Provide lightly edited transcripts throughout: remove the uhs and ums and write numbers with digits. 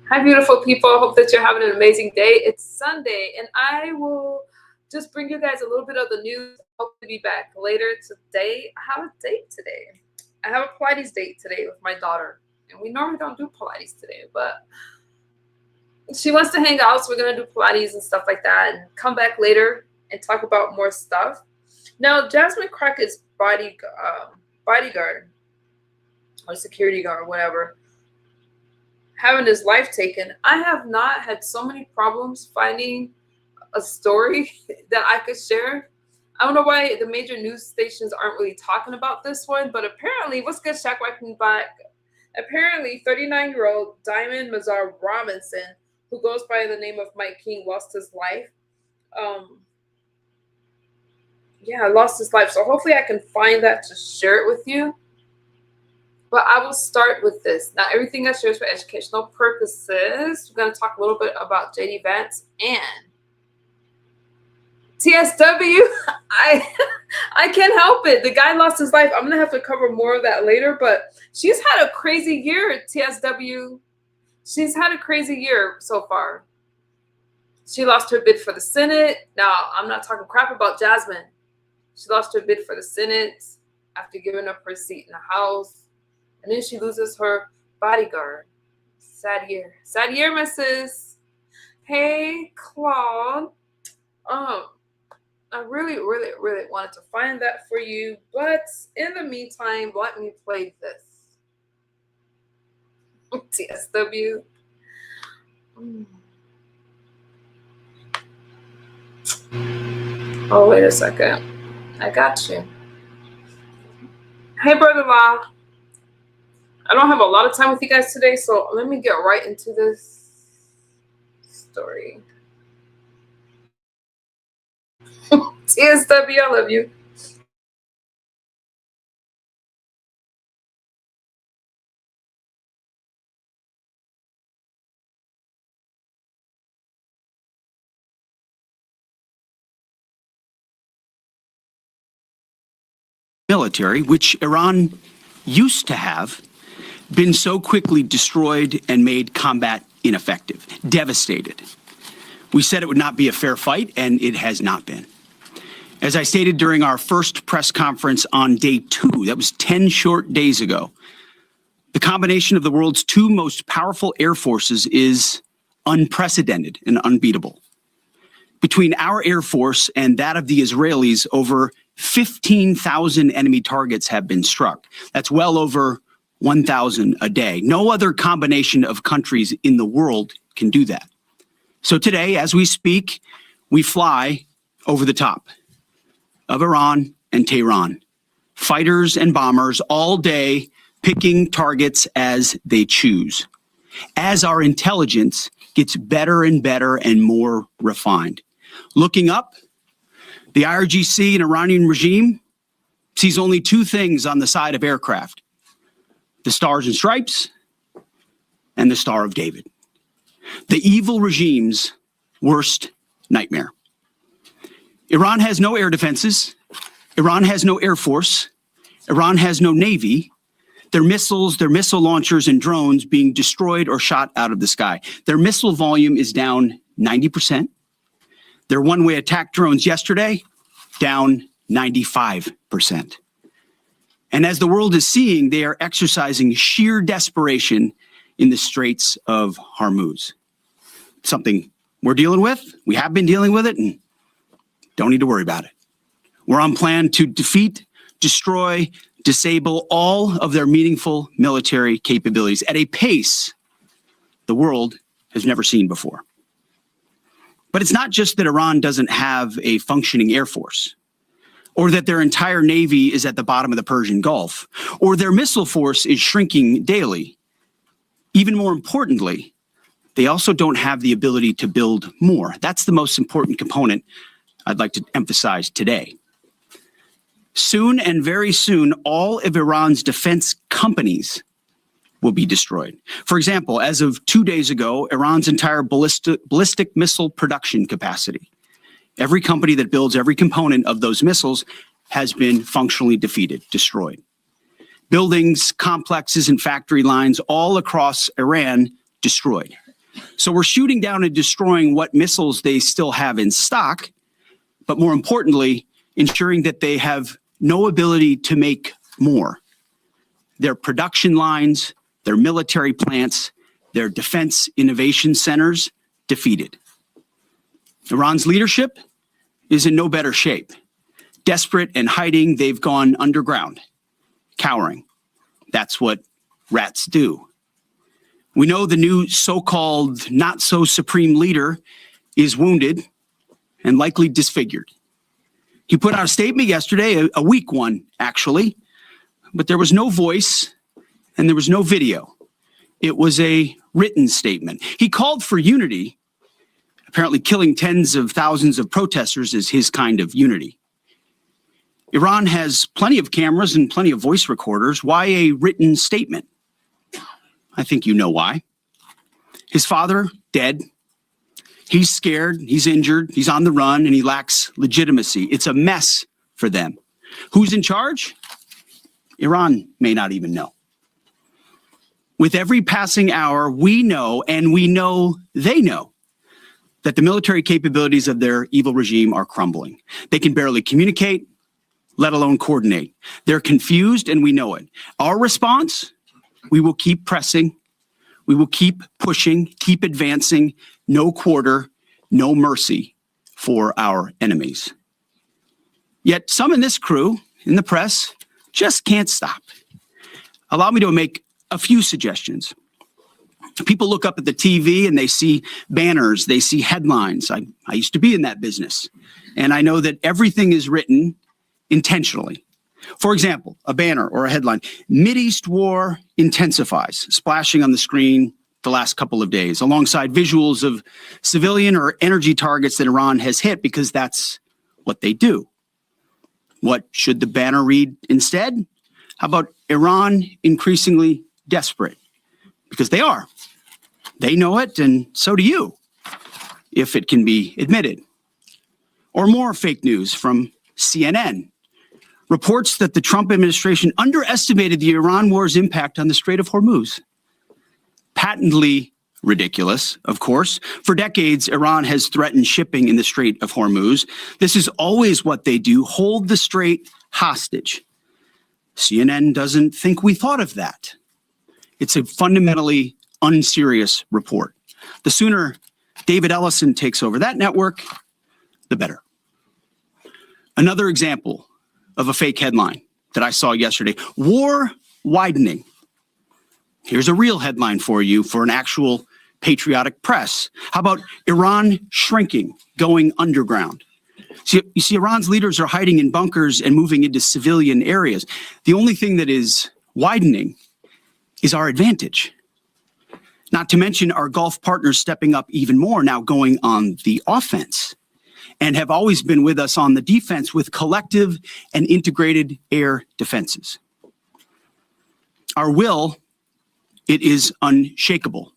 Hi, beautiful people. Hope that you're having an amazing day. It's Sunday, and I will just bring you guys a little bit of the news. Hope to be back later today. I have a date today. I have a Pilates date today with my daughter, and we normally don't do Pilates today, but she wants to hang out, so we're gonna do Pilates and stuff like that, and come back later and talk about more stuff. Now, Jasmine Crockett's bodyguard or security guard or whatever, having his life taken. I have not had so many problems finding a story that I could share. I don't know why the major news stations aren't really talking about this one, but apparently, what's good, Shaq? Welcome back. Apparently, 39-year-old Diamond Mazar Robinson, who goes by the name of Mike King, lost his life. Lost his life. So hopefully I can find that to share it with you. But I will start with this. Now, everything I share is for educational purposes. We're going to talk a little bit about JD Vance and TSW. I can't help it. The guy lost his life. I'm going to have to cover more of that later. But she's had a crazy year, TSW. She's had a crazy year so far. She lost her bid for the Senate. Now, I'm not talking crap about Jasmine. She lost her bid for the Senate after giving up her seat in the House. And then she loses her bodyguard. Sad year. Sad year, missus. Hey, Claude. I really wanted to find that for you. But in the meantime, let me play this. TSW. Oh, wait a second. I got you. Hey, brother-in-law. I don't have a lot of time with you guys today, so let me get right into this story. TSW, I love you. Military, which Iran used to have, been so quickly destroyed and made combat ineffective, devastated. We said it would not be a fair fight, and it has not been. As I stated during our first press conference on day 2, that was 10 short days ago, the combination of the world's 2 most powerful air forces is unprecedented and unbeatable. Between our air force and that of the Israelis, over 15,000 enemy targets have been struck. That's well over 1,000 a day. No other combination of countries in the world can do that. So today, as we speak, we fly over the top of Iran and Tehran. Fighters and bombers all day picking targets as they choose. As our intelligence gets better and better and more refined. Looking up, the IRGC and Iranian regime sees only 2 things on the side of aircraft: the stars and stripes and the Star of David. The evil regime's worst nightmare. Iran has no air defenses. Iran has no air force. Iran has no navy. Their missiles, their missile launchers and drones being destroyed or shot out of the sky. Their missile volume is down 90%. Their one-way attack drones yesterday, down 95%. And as the world is seeing, they are exercising sheer desperation in the Straits of Hormuz. Something we're dealing with, we have been dealing with it, and don't need to worry about it. We're on plan to defeat, destroy, disable all of their meaningful military capabilities at a pace the world has never seen before. But it's not just that Iran doesn't have a functioning air force, or that their entire navy is at the bottom of the Persian Gulf, or their missile force is shrinking daily. Even more importantly, they also don't have the ability to build more. That's the most important component I'd like to emphasize today. Soon and very soon, all of Iran's defense companies will be destroyed. For example, as of 2 days ago, Iran's entire ballistic missile production capacity, every company that builds every component of those missiles, has been functionally defeated, destroyed. Buildings, complexes, and factory lines all across Iran destroyed. So we're shooting down and destroying what missiles they still have in stock, but more importantly, ensuring that they have no ability to make more. Their production lines, their military plants, their defense innovation centers defeated. Iran's leadership is in no better shape. Desperate and hiding, they've gone underground, cowering. That's what rats do. We know the new so-called not-so-supreme leader is wounded and likely disfigured. He put out a statement yesterday, a weak one, actually, but there was no voice and there was no video. It was a written statement. He called for unity. Apparently killing tens of thousands of protesters is his kind of unity. Iran has plenty of cameras and plenty of voice recorders. Why a written statement? I think you know why. His father, dead. He's scared, he's injured, he's on the run, and he lacks legitimacy. It's a mess for them. Who's in charge? Iran may not even know. With every passing hour, we know, and we know they know, that the military capabilities of their evil regime are crumbling. They can barely communicate, let alone coordinate. They're confused, and we know it. Our response? We will keep pressing. We will keep pushing, keep advancing. No quarter, no mercy for our enemies. Yet some in this crew, in the press, just can't stop. Allow me to make a few suggestions. People look up at the TV and they see banners, they see headlines. I used to be in that business, and I know that everything is written intentionally. For example, a banner or a headline, Mideast war intensifies, splashing on the screen the last couple of days, alongside visuals of civilian or energy targets that Iran has hit, because that's what they do. What should the banner read instead? How about Iran increasingly desperate? Because they are. They know it, and so do you, if it can be admitted. Or more fake news from CNN. Reports that the Trump administration underestimated the Iran war's impact on the Strait of Hormuz. Patently ridiculous, of course. For decades, Iran has threatened shipping in the Strait of Hormuz. This is always what they do, hold the strait hostage. CNN doesn't think we thought of that. It's a fundamentally unserious report. The sooner David Ellison takes over that network, the better. Another example of a fake headline that I saw yesterday, war widening. Here's a real headline for you for an actual patriotic press. How about Iran shrinking, going underground? You see, Iran's leaders are hiding in bunkers and moving into civilian areas. The only thing that is widening is our advantage. Not to mention our Gulf partners stepping up even more, now going on the offense, and have always been with us on the defense with collective and integrated air defenses. Our will, it is unshakable.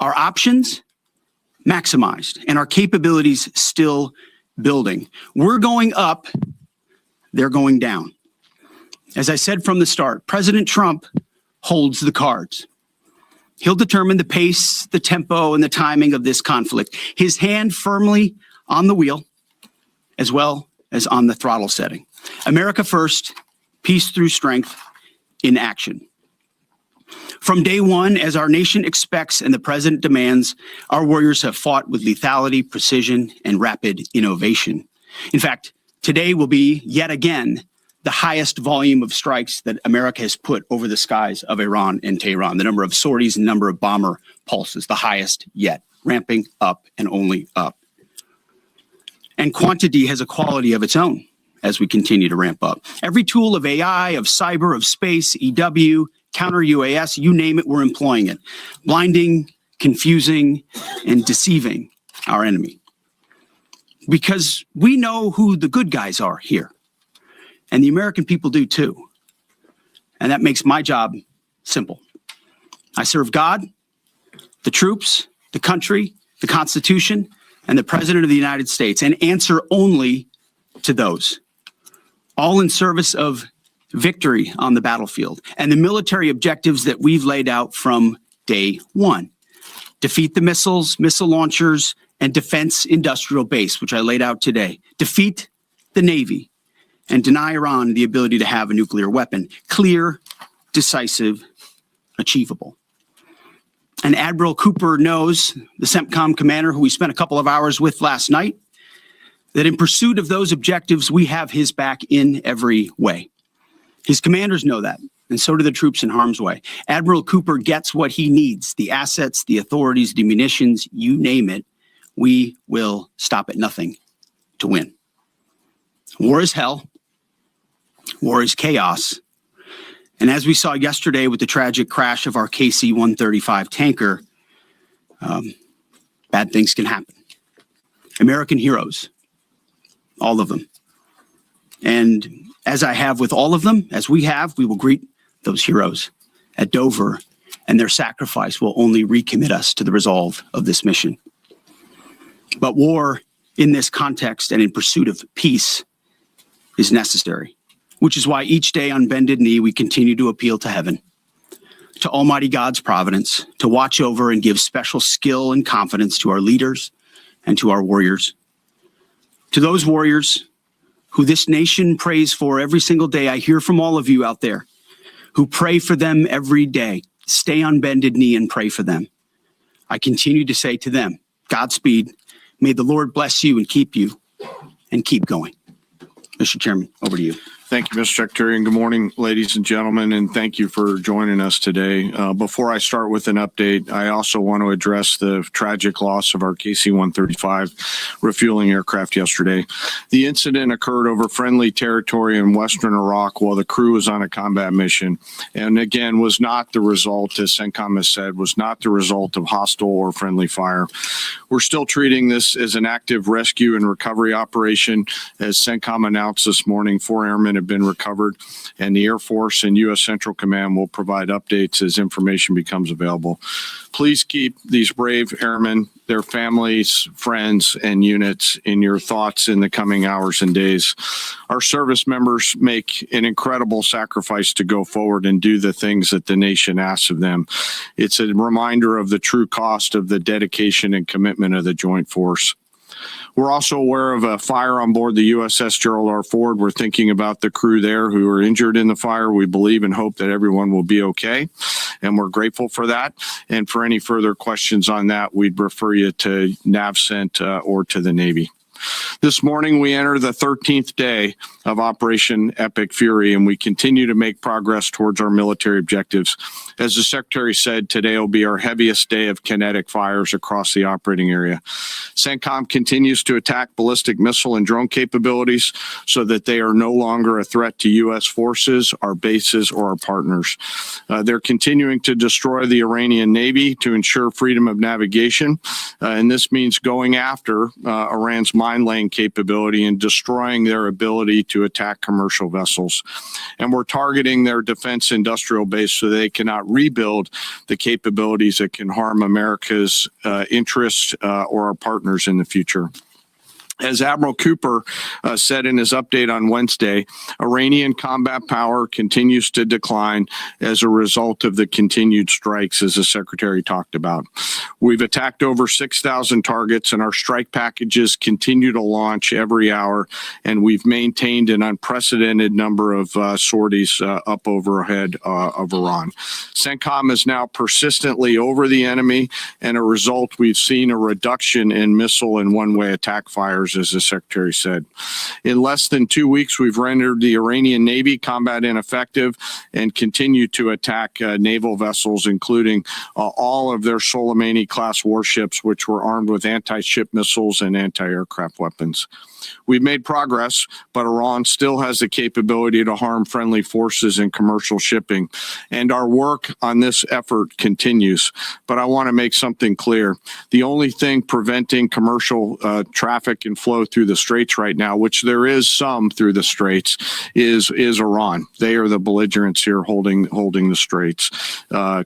Our options, maximized, and our capabilities still building. We're going up, they're going down. As I said from the start, President Trump holds the cards. He'll determine the pace, the tempo, and the timing of this conflict. His hand firmly on the wheel, as well as on the throttle setting. America first, peace through strength in action. From day one, as our nation expects and the president demands, our warriors have fought with lethality, precision, and rapid innovation. In fact, today will be, yet again, the highest volume of strikes that America has put over the skies of Iran and Tehran. The number of sorties and number of bomber pulses, the highest yet, ramping up and only up. And quantity has a quality of its own as we continue to ramp up. Every tool of AI, of cyber, of space, EW, counter UAS, you name it, we're employing it. Blinding, confusing, and deceiving our enemy. Because we know who the good guys are here. And the American people do too. And that makes my job simple. I serve God, the troops, the country, the Constitution, and the President of the United States, and answer only to those. All in service of victory on the battlefield and the military objectives that we've laid out from day one. Defeat the missiles, missile launchers, and defense industrial base, which I laid out today. Defeat the Navy and deny Iran the ability to have a nuclear weapon. Clear, decisive, achievable. And Admiral Cooper knows, the CENTCOM commander who we spent a couple of hours with last night, that in pursuit of those objectives, we have his back in every way. His commanders know that, and so do the troops in harm's way. Admiral Cooper gets what he needs, the assets, the authorities, the munitions, you name it. We will stop at nothing to win. War is hell. War is chaos. And as we saw yesterday with the tragic crash of our KC-135 tanker, bad things can happen. American heroes, all of them. And as I have with all of them, as we have, we will greet those heroes at Dover, and their sacrifice will only recommit us to the resolve of this mission. But war in this context and in pursuit of peace is necessary, which is why each day on bended knee, we continue to appeal to heaven, to Almighty God's providence, to watch over and give special skill and confidence to our leaders and to our warriors. To those warriors who this nation prays for every single day, I hear from all of you out there who pray for them every day. Stay on bended knee and pray for them. I continue to say to them, Godspeed. May the Lord bless you and keep keep going. Mr. Chairman, over to you. Thank you, Mr. Secretary, and good morning, ladies and gentlemen, and thank you for joining us today. Before I start with an update, I also want to address the tragic loss of our KC-135 refueling aircraft yesterday. The incident occurred over friendly territory in western Iraq while the crew was on a combat mission, and again, was not the result, as CENTCOM has said, was not the result of hostile or friendly fire. We're still treating this as an active rescue and recovery operation. As CENTCOM announced this morning, 4 airmen have been recovered, and the Air Force and U.S. Central Command will provide updates as information becomes available. Please keep these brave airmen, their families, friends, and units in your thoughts in the coming hours and days. Our service members make an incredible sacrifice to go forward and do the things that the nation asks of them. It's a reminder of the true cost of the dedication and commitment of the Joint Force. We're also aware of a fire on board the USS Gerald R. Ford. We're thinking about the crew there who are injured in the fire. We believe and hope that everyone will be okay, and we're grateful for that. And for any further questions on that, we'd refer you to NAVCENT or to the Navy. This morning, we enter the 13th day of Operation Epic Fury, and we continue to make progress towards our military objectives. As the Secretary said, today will be our heaviest day of kinetic fires across the operating area. CENTCOM continues to attack ballistic missile and drone capabilities so that they are no longer a threat to U.S. forces, our bases, or our partners. They're continuing to destroy the Iranian Navy to ensure freedom of navigation, and this means going after Iran's mine-laying capability and destroying their ability to attack commercial vessels. And we're targeting their defense industrial base so they cannot rebuild the capabilities that can harm America's interests or our partners in the future. As Admiral Cooper said in his update on Wednesday, Iranian combat power continues to decline as a result of the continued strikes, as the Secretary talked about. We've attacked over 6,000 targets, and our strike packages continue to launch every hour, and we've maintained an unprecedented number of sorties up overhead of Iran. CENTCOM is now persistently over the enemy, and a result, we've seen a reduction in missile and one-way attack fires, as the Secretary said. In less than 2 weeks, we've rendered the Iranian Navy combat ineffective and continue to attack naval vessels, including all of their Soleimani-class warships, which were armed with anti-ship missiles and anti-aircraft weapons. We've made progress, but Iran still has the capability to harm friendly forces and commercial shipping. And our work on this effort continues. But I want to make something clear. The only thing preventing commercial traffic and flow through the straits right now, which there is some through the straits, is Iran. They are the belligerents here holding the straits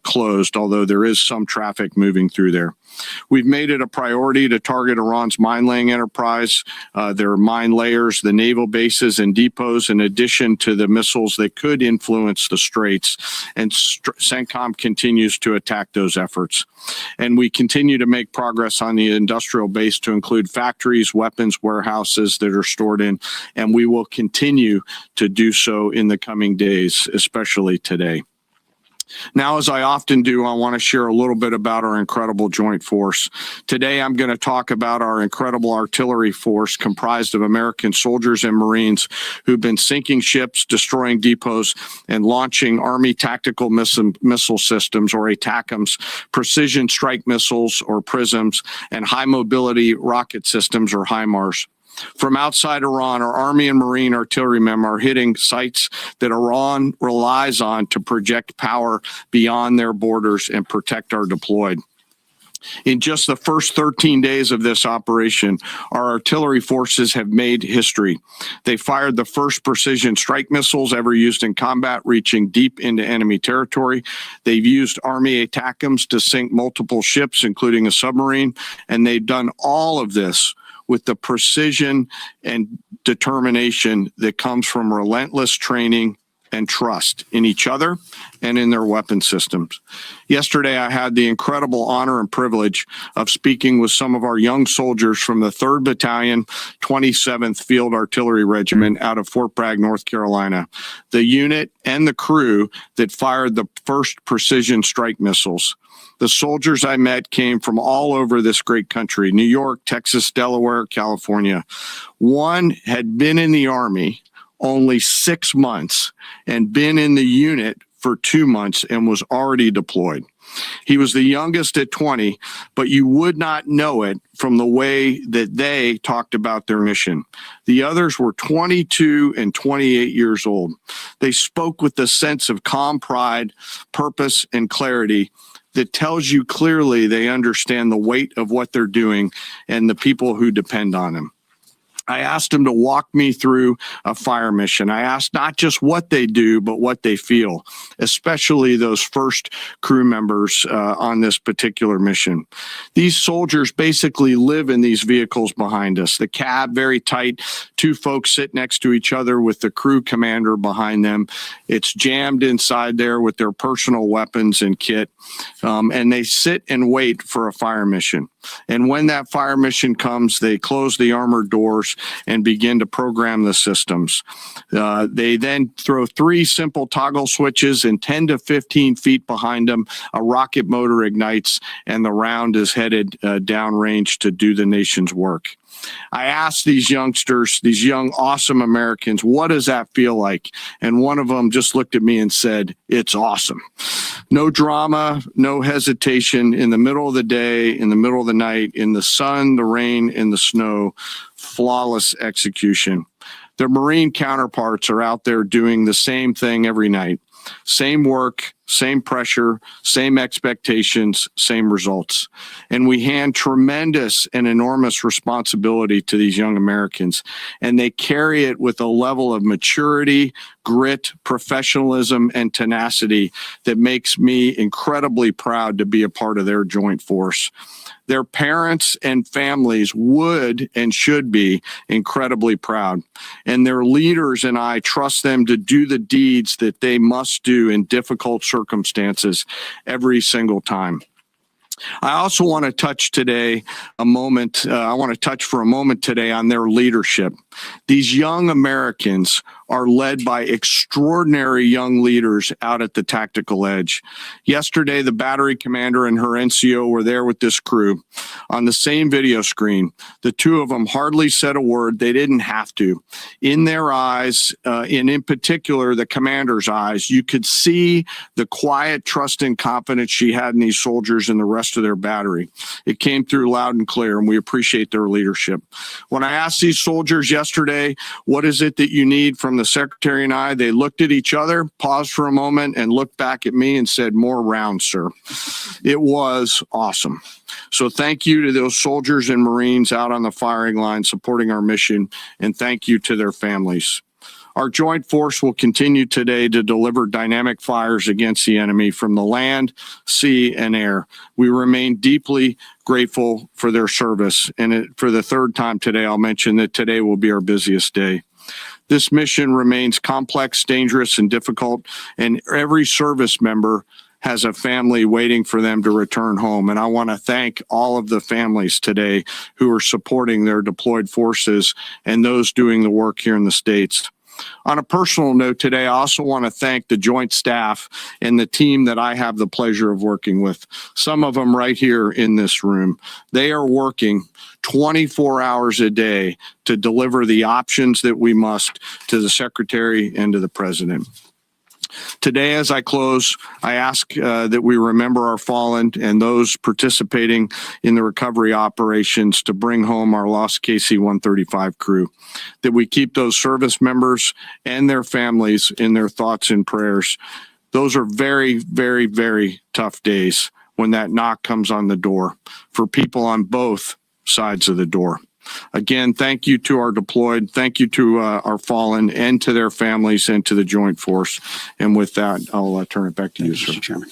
closed, although there is some traffic moving through through there. We've made it a priority to target Iran's mine-laying enterprise, their mine layers, the naval bases and depots, in addition to the missiles that could influence the straits. And CENTCOM continues to attack those efforts. And we continue to make progress on the industrial base to include factories, weapons, warehouses that are stored in, and we will continue to do so in the coming days, especially today. Now, as I often do, I want to share a little bit about our incredible joint force. Today, I'm going to talk about our incredible artillery force comprised of American soldiers and Marines who've been sinking ships, destroying depots, and launching Army tactical missile systems, or ATACMS, precision strike missiles, or PRISMs, and high mobility rocket systems, or HIMARS. From outside Iran, our Army and Marine artillerymen are hitting sites that Iran relies on to project power beyond their borders and protect our deployed. In just the first 13 days of this operation, our artillery forces have made history. They fired the first precision strike missiles ever used in combat, reaching deep into enemy territory. They've used Army ATACMS to sink multiple ships, including a submarine, and they've done all of this with the precision and determination that comes from relentless training and trust in each other and in their weapon systems. Yesterday, I had the incredible honor and privilege of speaking with some of our young soldiers from the 3rd Battalion, 27th Field Artillery Regiment out of Fort Bragg, North Carolina, the unit and the crew that fired the first precision strike missiles. The soldiers I met came from all over this great country: New York, Texas, Delaware, California. One had been in the Army only 6 months and been in the unit for 2 months and was already deployed. He was the youngest at 20, but you would not know it from the way that they talked about their mission. The others were 22 and 28 years old. They spoke with a sense of calm pride, purpose, and clarity that tells you clearly they understand the weight of what they're doing and the people who depend on them. I asked them to walk me through a fire mission. I asked not just what they do, but what they feel, especially those first crew members on this particular mission. These soldiers basically live in these vehicles behind us. The cab, very tight, 2 folks sit next to each other with the crew commander behind them. It's jammed inside there with their personal weapons and kit, and they sit and wait for a fire mission. And when that fire mission comes, they close the armored doors and begin to program the systems. They then throw 3 simple toggle switches, and 10 to 15 feet behind them, a rocket motor ignites, and the round is headed downrange to do the nation's work. I asked these youngsters, these young, awesome Americans, what does that feel like? And one of them just looked at me and said, "It's awesome." No drama, no hesitation, in the middle of the day, in the middle of the night, in the sun, the rain, and the snow, flawless execution. Their Marine counterparts are out there doing the same thing every night. Same work, same pressure, same expectations, same results. And we hand tremendous and enormous responsibility to these young Americans, and they carry it with a level of maturity, grit, professionalism, and tenacity that makes me incredibly proud to be a part of their joint force. Their parents and families would and should be incredibly proud. And their leaders and I trust them to do the deeds that they must do in difficult circumstances every single time. I also want to touch today a moment. I want to touch for a moment today on their leadership. These young Americans are led by extraordinary young leaders out at the tactical edge. Yesterday, the battery commander and her NCO were there with this crew on the same video screen. The 2 of them hardly said a word. They didn't have to. In their eyes, and in particular, the commander's eyes, you could see the quiet trust and confidence she had in these soldiers and the rest of their battery. It came through loud and clear, and we appreciate their leadership. When I asked these soldiers yesterday, what is it that you need from the secretary and I, they looked at each other, paused for a moment, and looked back at me and said, "More rounds, sir." It was awesome. So thank you to those soldiers and Marines out on the firing line supporting our mission, and thank you to their families. Our joint force will continue today to deliver dynamic fires against the enemy from the land, sea, and air. We remain deeply grateful for their service. And for the third time today, I'll mention that today will be our busiest day. This mission remains complex, dangerous, and difficult, and every service member has a family waiting for them to return home. And I want to thank all of the families today who are supporting their deployed forces and those doing the work here in the States. On a personal note today, I also want to thank the joint staff and the team that I have the pleasure of working with. Some of them right here in this room. They are working 24 hours a day to deliver the options that we must to the Secretary and to the President. Today, as I close, I ask that we remember our fallen and those participating in the recovery operations to bring home our lost KC-135 crew, that we keep those service members and their families in their thoughts and prayers. Those are very, very, very tough days when that knock comes on the door for people on both sides of the door. Again, thank you to our deployed, thank you to our fallen and to their families and to the joint force. And with that, I'll turn it back to you, sir. Chairman.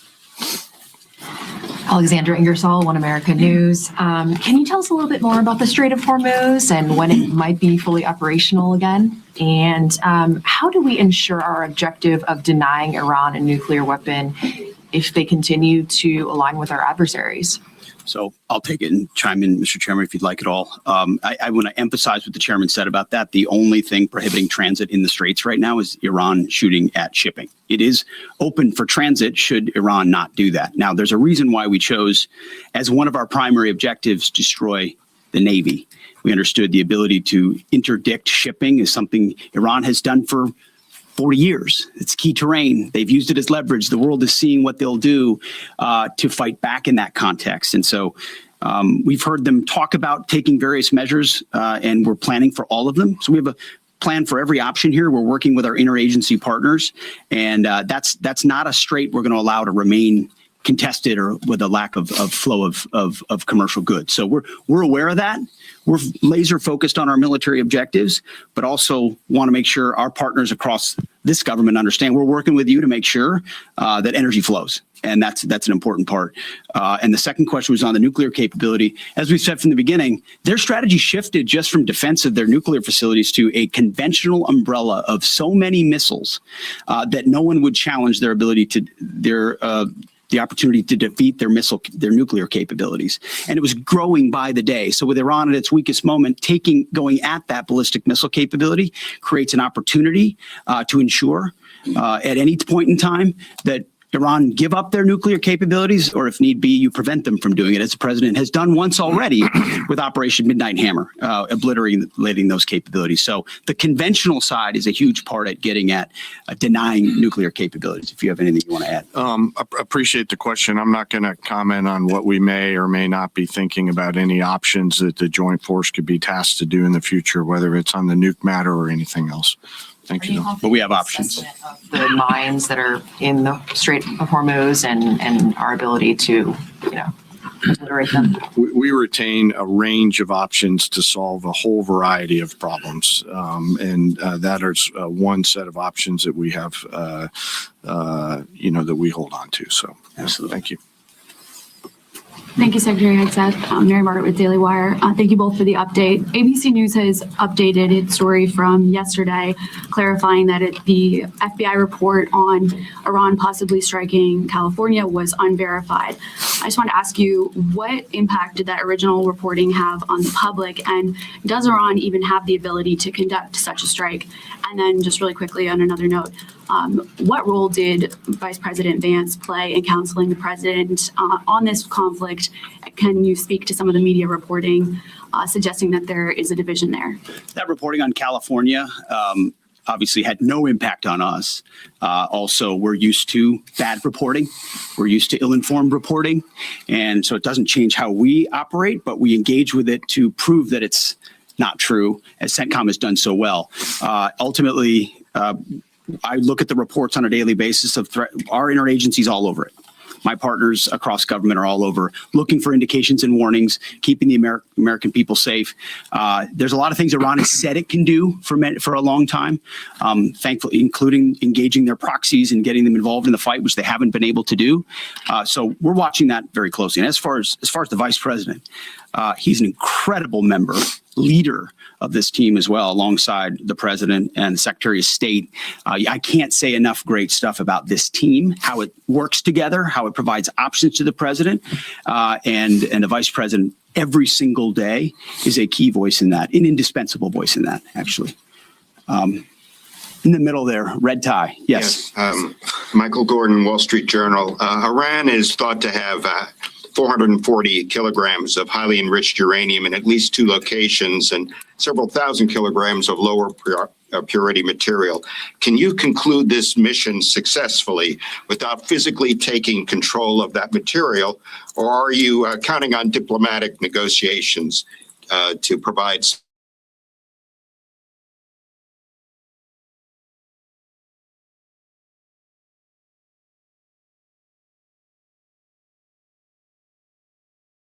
Alexandra Ingersoll, One America News. Can you tell us a little bit more about the Strait of Hormuz and when it might be fully operational again? And how do we ensure our objective of denying Iran a nuclear weapon if they continue to align with our adversaries? So I'll take it and chime in, Mr. Chairman, if you'd like it all. I want to emphasize what the chairman said about that. The only thing prohibiting transit in the Straits right now is Iran shooting at shipping. It is open for transit should Iran not do that. Now, there's a reason why we chose as one of our primary objectives to destroy the Navy. We understood the ability to interdict shipping is something Iran has done for 40 years. It's key terrain. They've used it as leverage. The world is seeing what they'll do to fight back in that context. And so we've heard them talk about taking various measures and we're planning for all of them. So we have a plan for every option here. We're working with our interagency partners, and that's not a strait we're going to allow to remain contested or with a lack of flow of commercial goods. So we're aware of that. We're laser focused on our military objectives, but also want to make sure our partners across this government understand we're working with you to make sure that energy flows. And that's an important part. And the second question was on the nuclear capability. As we said from the beginning, their strategy shifted just from defense of their nuclear facilities to a conventional umbrella of so many missiles that no one would challenge their ability to the opportunity to defeat their nuclear capabilities. And it was growing by the day. So with Iran at its weakest moment, going at that ballistic missile capability creates an opportunity to ensure at any point in time that Iran give up their nuclear capabilities, or if need be, you prevent them from doing it, as the president has done once already with Operation Midnight Hammer, obliterating those capabilities. So the conventional side is a huge part at getting at denying nuclear capabilities. If you have anything you want to add. Appreciate the question. I'm not going to comment on what we may or may not be thinking about any options that the joint force could be tasked to do in the future, whether it's on the nuke matter or anything else. Thank you. But we have options. Of the mines that are in the Strait of Hormuz and our ability to, obliterate them. We retain a range of options to solve a whole variety of problems. And that is one set of options that we have, that we hold on to. So, absolutely. Thank you. Thank you, Secretary Hegseth. I'm Mary Margaret with Daily Wire. Thank you both for the update. ABC News has updated its story from yesterday, clarifying that the FBI report on Iran possibly striking California was unverified. I just want to ask you, what impact did that original reporting have on the public? And does Iran even have the ability to conduct such a strike? And then just really quickly on another note, what role did Vice President Vance play in counseling the president on this conflict? Can you speak to some of the media reporting suggesting that there is a division there? That reporting on California obviously had no impact on us. Also, we're used to bad reporting. We're used to ill-informed reporting. And so it doesn't change how we operate, but we engage with it to prove that it's not true, as CENTCOM has done so well. Ultimately, I look at the reports on a daily basis of our interagencies all over it. my partners across government are all over looking for indications and warnings, keeping the American people safe. There's a lot of things Iran has said it can do for a long time, thankfully, including engaging their proxies and getting them involved in the fight, which they haven't been able to do. So we're watching that very closely. And as far as the vice president, he's an incredible member, leader of this team as well, alongside the president and the Secretary of State. I can't say enough great stuff about this team, how it works together, how it provides options to the president and the vice president every single day is a key voice in that, an indispensable voice in that, actually. In the middle there, red tie. Yes. Michael Gordon, Wall Street Journal. Iran is thought to have 440 kilograms of highly enriched uranium in at least 2 locations and several thousand kilograms of lower purity material. Can you conclude this mission successfully without physically taking control of that material, or are you counting on diplomatic negotiations to provide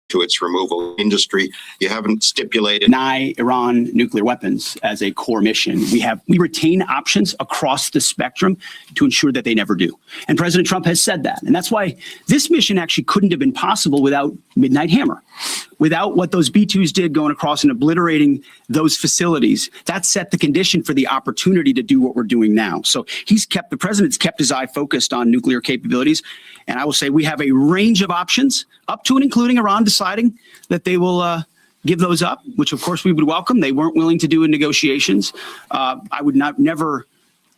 to its removal industry? You haven't stipulated. Deny Iran nuclear weapons as a core mission. We retain options across the spectrum to ensure that they never do. And President Trump has said that. And that's why this mission actually couldn't have been possible without Midnight Hammer. Without what those B-2s did going across and obliterating those facilities, that set the condition for the opportunity to do what we're doing now. So the president's kept his eye focused on nuclear capabilities. And I will say we have a range of options, up to and including Iran deciding that they will give those up, which of course we would welcome. They weren't willing to do in negotiations. I would never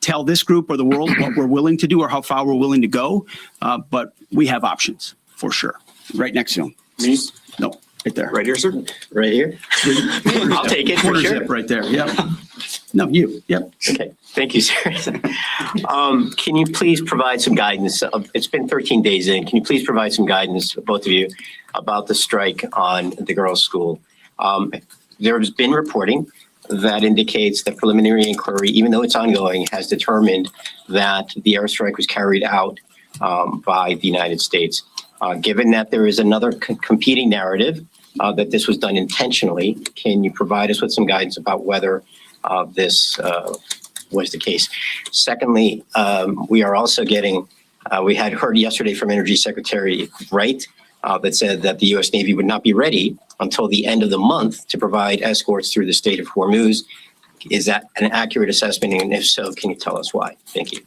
tell this group or the world what we're willing to do or how far we're willing to go. But we have options for sure. Right next to him. Me? No, right there. Right here, sir? Right here? I'll take it for Quarter sure. zip right there. Yep. No, you. Yep. Okay, thank you, sir. Can you please provide some guidance? It's been 13 days in. Can you please provide some guidance, both of you, about the strike on the girls' school? There has been reporting that indicates that preliminary inquiry, even though it's ongoing, has determined that the airstrike was carried out by the United States. Given that there is another competing narrative that this was done intentionally, can you provide us with some guidance about whether this was the case? Secondly, we are also getting, we had heard yesterday from Energy Secretary Wright that said that the U.S. Navy would not be ready until the end of the month to provide escorts through the Strait of Hormuz. Is that an accurate assessment? And if so, can you tell us why? Thank you.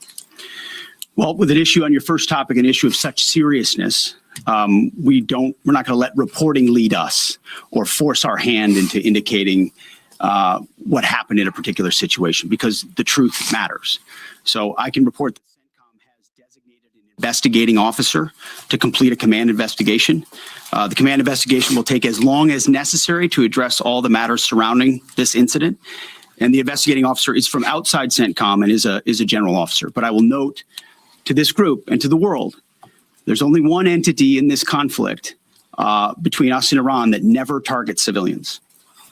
Well, with an issue on your first topic, an issue of such seriousness, we're not going to let reporting lead us or force our hand into indicating what happened in a particular situation, because the truth matters. So I can report that CENTCOM has designated an investigating officer to complete a command investigation. The command investigation will take as long as necessary to address all the matters surrounding this incident. And the investigating officer is from outside CENTCOM and is a general officer. But I will note to this group and to the world, there's only one entity in this conflict between us and Iran that never targets civilians.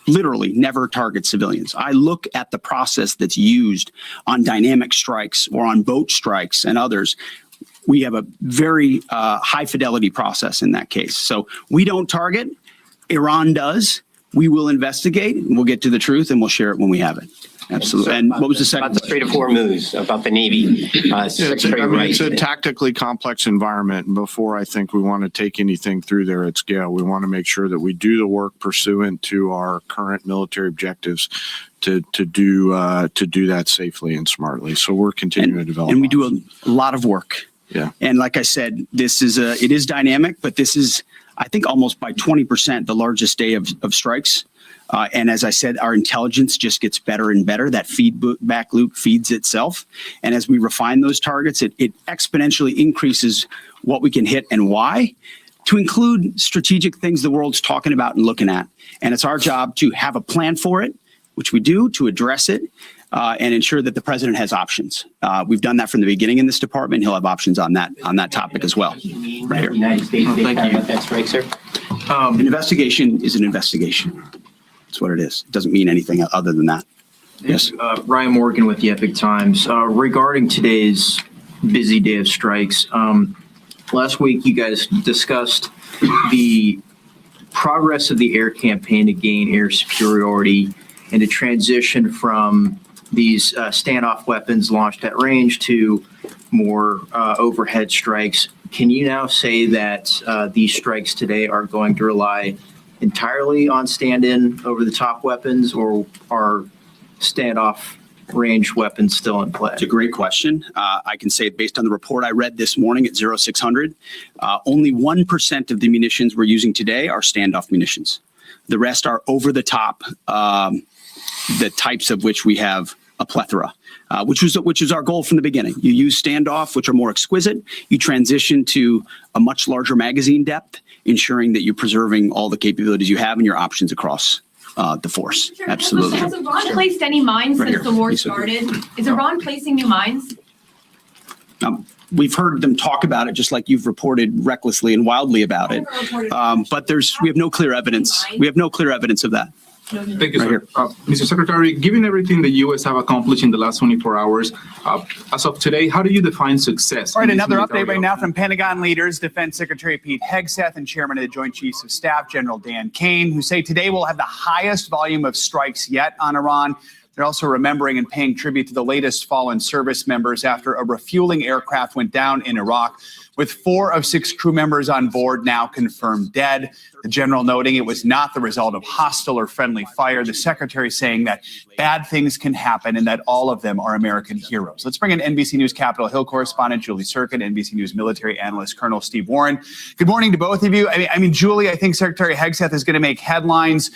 Literally never targets civilians. I look at the process that's used on dynamic strikes or on boat strikes and others. We have a very high fidelity process in that case. So we don't target, Iran does. We will investigate, and we'll get to the truth, and we'll share it when we have it. Absolutely. And what was the second? About the Strait of Hormuz, about the Navy. It's a tactically complex environment. And before I think we want to take anything through there at scale, we want to make sure that we do the work pursuant to our current military objectives to do that safely and smartly. So we're continuing to develop. And we do a lot of work. Yeah. And like I said, it is dynamic, but this is, I think, almost by 20% the largest day of strikes. And as I said, our intelligence just gets better and better. That feedback loop feeds itself. And as we refine those targets, it exponentially increases what we can hit and why, to include strategic things the world's talking about and looking at. And it's our job to have a plan for it, which we do, to address it and ensure that the president has options. We've done that from the beginning in this department. He'll have options on that topic as well. Right here. United States, thank you. That strike, sir. An investigation is an investigation. That's what it is. It doesn't mean anything other than that. Yes. Ryan Morgan with the Epic Times. Regarding today's busy day of strikes, last week you guys discussed the progress of the air campaign to gain air superiority and to transition from these standoff weapons launched at range to more overhead strikes. Can you now say that these strikes today are going to rely entirely on stand-in over-the-top weapons, or are standoff range weapons still in play? It's a great question. I can say based on the report I read this morning at 0600, only 1% of the munitions we're using today are standoff munitions. The rest are over the top, the types of which we have a plethora, which is our goal from the beginning. You use standoff, which are more exquisite. You transition to a much larger magazine depth, ensuring that you're preserving all the capabilities you have and your options across the force. Absolutely. Has Iran placed any mines Right since here. the war Lisa. started? Is Iran placing new mines? We've heard them talk about it, just like you've reported recklessly and wildly about it. But we have no clear evidence. We have no clear evidence of that. Thank you, Right sir. here. Mr. Secretary, given everything the U.S. have accomplished in the last 24 hours, as of today, how do you define success? All right, in this another military update right now offensive? from Pentagon leaders, Defense Secretary Pete Hegseth and Chairman of the Joint Chiefs of Staff, General Dan Kane, who say today we'll have the highest volume of strikes yet on Iran. They're also remembering and paying tribute to the latest fallen service members after a refueling aircraft went down in Iraq, with 4 of 6 crew members on board now confirmed dead. The general noting it was not the result of hostile or friendly fire. The secretary saying that bad things can happen and that all of them are American heroes. Let's bring in NBC News Capitol Hill correspondent Julie Sirkin, NBC News military analyst Colonel Steve Warren. Good morning to both of you. I mean, Julie, I think Secretary Hegseth is going to make headlines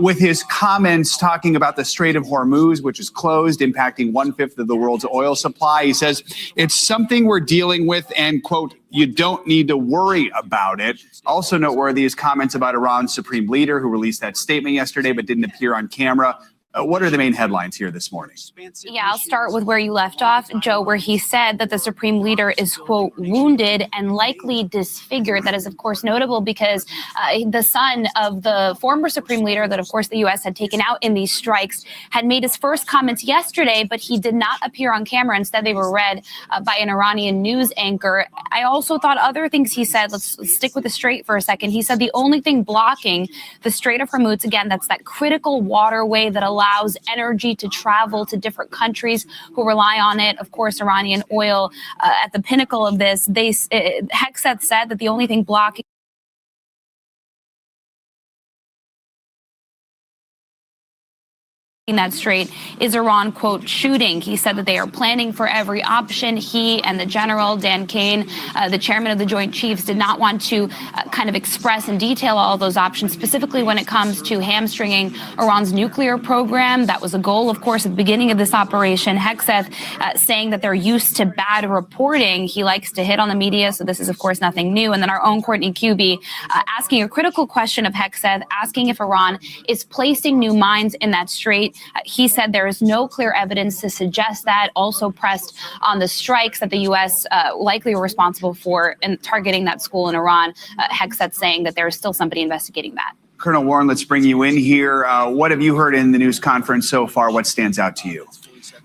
with his comments talking about the Strait of Hormuz, which is closed, impacting 1/5 of the world's oil supply. He says it's something we're dealing with and, quote, you don't need to worry about it. Also noteworthy is comments about Iran's supreme leader, who released that statement yesterday but didn't appear on camera. What are the main headlines here this morning? Yeah, I'll start with where you left off, Joe, where he said that the supreme leader is, quote, wounded and likely disfigured. That is, of course, notable because the son of the former supreme leader that, of course, the U.S. had taken out in these strikes had made his first comments yesterday, but he did not appear on camera. Instead, they were read by an Iranian news anchor. I also thought other things he said. Let's stick with the Strait for a second. He said the only thing blocking the Strait of Hormuz, again, that's that critical waterway that allows energy to travel to different countries who rely on it. Of course, Iranian oil at the pinnacle of this. Hegseth said that the only thing blocking that strait is Iran, quote, shooting. He said that they are planning for every option. He and the general, Dan Kane, the chairman of the Joint Chiefs, did not want to kind of express in detail all those options, specifically when it comes to hamstringing Iran's nuclear program. That was a goal, of course, at the beginning of this operation. Hegseth saying that they're used to bad reporting. He likes to hit on the media, so this is, of course, nothing new. And then our own Courtney Kuby asking a critical question of Hegseth, asking if Iran is placing new mines in that strait. He said there is no clear evidence to suggest that. Also pressed on the strikes that the U.S. Likely were responsible for in targeting that school in Iran. Hegseth saying that there is still somebody investigating that. Colonel Warren, let's bring you in here. What have you heard in the news conference so far? What stands out to you?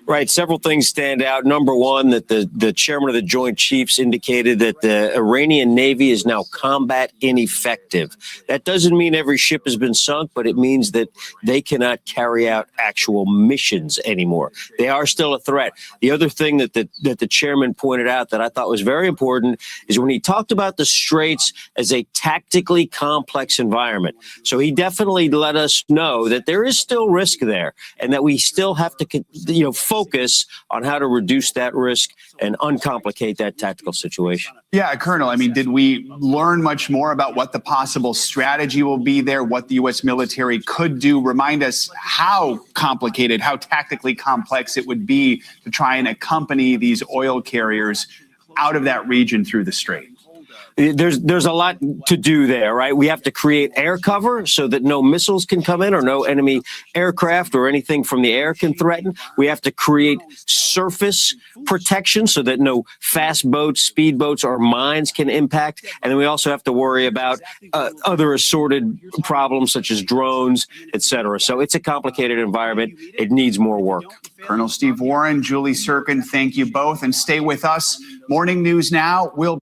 Right. Several things stand out. Number one, that the chairman of the Joint Chiefs indicated that the Iranian Navy is now combat ineffective. That doesn't mean every ship has been sunk, but it means that they cannot carry out actual missions anymore. They are still a threat. The other thing that the chairman pointed out that I thought was very important is when he talked about the straits as a tactically complex environment. So he definitely let us know that there is still risk there and that we still have to, focus on how to reduce that risk and uncomplicate that tactical situation. Yeah, Colonel, I mean, did we learn much more about what the possible strategy will be there, what the U.S. military could do? Remind us how complicated, how tactically complex it would be to try and accompany these oil carriers out of that region through the strait. There's a lot to do there, right? We have to create air cover so that no missiles can come in or no enemy aircraft or anything from the air can threaten. We have to create surface protection so that no fast boats, speedboats, or mines can impact. And then we also have to worry about other assorted problems such as drones, et cetera. So it's a complicated environment. It needs more work. Colonel Steve Warren, Julie Sirkin, thank you both, and stay with us. Morning News Now will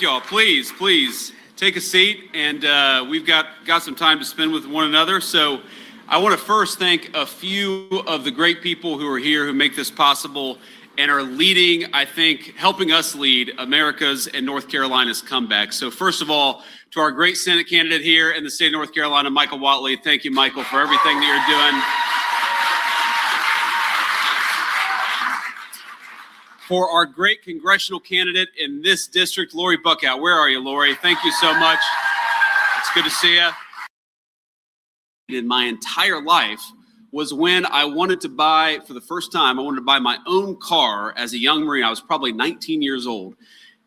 y'all. Please take a seat, and we've got some time to spend with one another. So I want to first thank a few of the great people who are here who make this possible and are leading, I think, helping us lead America's and North Carolina's comeback. So first of all, to our great Senate candidate here in the state of North Carolina, Michael Whatley. Thank you, Michael, for everything that you're doing. For our great congressional candidate in this district, Lori Buckout. Where are you, Lori? Thank you so much. It's good to see you. In my entire life was when I wanted to buy, for the first time, I wanted to buy my own car as a young Marine. I was probably 19 years old.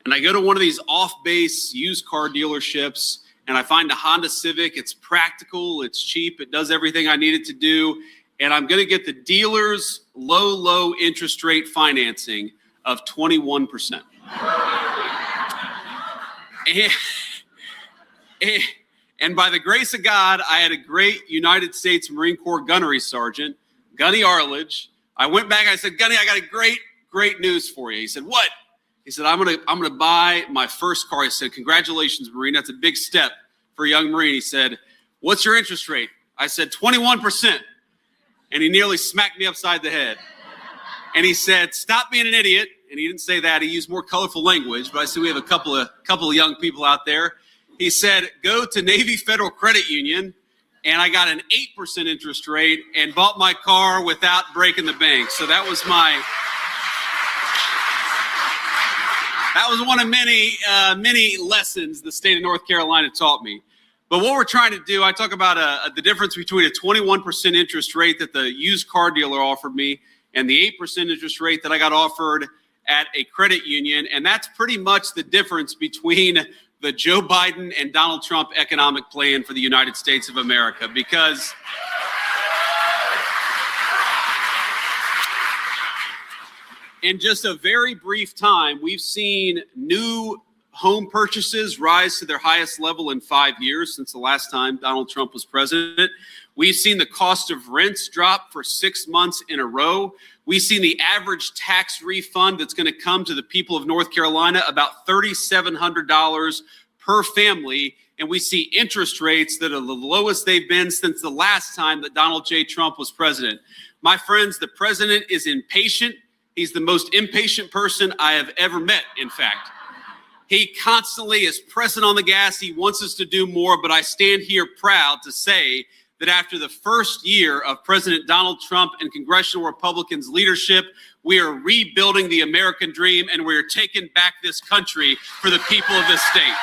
And I go to one of these off-base used car dealerships, and I find a Honda Civic. It's practical, it's cheap, it does everything I need it to do. And I'm gonna get the dealer's low interest rate financing of 21%. And by the grace of God, I had a great United States Marine Corps gunnery sergeant, Gunny Arledge. I went back, I said, Gunny, I got a great news for you. He said, what? He said, I'm gonna buy my first car. I said, congratulations, Marine. That's a big step for a young Marine. He said, what's your interest rate? I said, 21%. And he nearly smacked me upside the head. And he said, stop being an idiot. And he didn't say that. He used more colorful language, but I said, we have a couple of young people out there. He said, go to Navy Federal Credit Union. And I got an 8% interest rate and bought my car without breaking the bank. So that was one of many lessons the state of North Carolina taught me. But what we're trying to do, I talk about the difference between a 21% interest rate that the used car dealer offered me and the 8% interest rate that I got offered at a credit union. And that's pretty much the difference between the Joe Biden and Donald Trump economic plan for the United States of America. Because in just a very brief time, we've seen new home purchases rise to their highest level in 5 years since the last time Donald Trump was president. We've seen the cost of rents drop for 6 months in a row. We've seen the average tax refund that's going to come to the people of North Carolina about $3,700 per family. And we see interest rates that are the lowest they've been since the last time that Donald J. Trump was president. My friends, the president is impatient. He's the most impatient person I have ever met, in fact. He constantly is pressing on the gas. He wants us to do more, but I stand here proud to say that after the first year of President Donald Trump and congressional Republicans' leadership, we are rebuilding the American dream and we are taking back this country for the people of this state.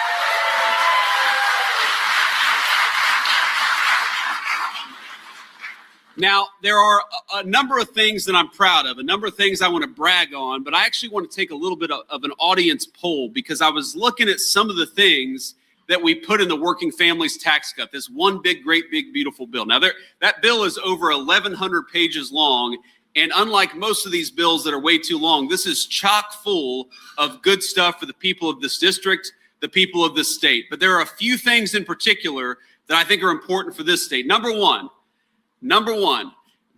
Now, there are a number of things that I'm proud of, a number of things I want to brag on, but I actually want to take a little bit of an audience poll because I was looking at some of the things that we put in the working families tax cut, this one big, great, big, beautiful bill. Now, that bill is over 1,100 pages long, and unlike most of these bills that are way too long, this is chock full of good stuff for the people of this district, the people of this state. But there are a few things in particular that I think are important for this state. Number one,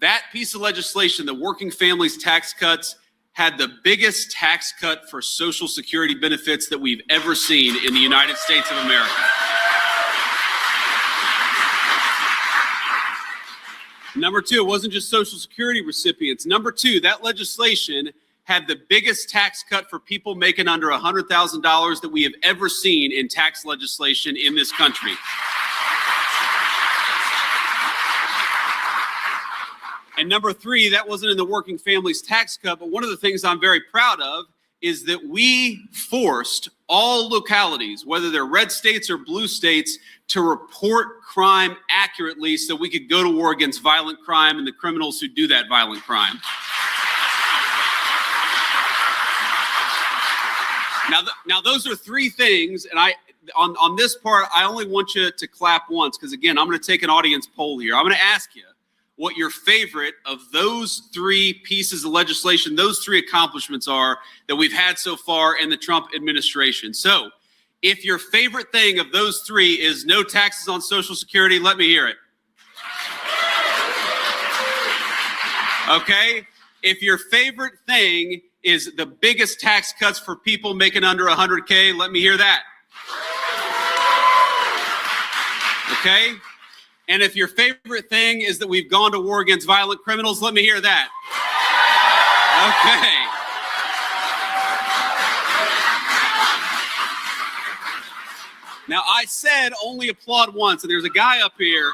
that piece of legislation, the working families tax cuts, had the biggest tax cut for Social Security benefits that we've ever seen in the United States of America. Number two, it wasn't just Social Security recipients. Number two, that legislation had the biggest tax cut for people making under $100,000 that we have ever seen in tax legislation in this country. And number three, that wasn't in the working families tax cut, but one of the things I'm very proud of is that we forced all localities, whether they're red states or blue states, to report crime accurately so we could go to war against violent crime and the criminals who do that violent crime. Now those are three things, and on this part, I only want you to clap once, because again, I'm going to take an audience poll here. I'm going to ask you what your favorite of those three pieces of legislation, those three accomplishments are that we've had so far in the Trump administration. So if your favorite thing of those three is no taxes on Social Security, let me hear it. Okay? If your favorite thing is the biggest tax cuts for people making under 100K. Let me hear that. Okay? And if your favorite thing is that we've gone to war against violent criminals, let me hear that. Okay. Now, I said only applaud once, and there's a guy up here.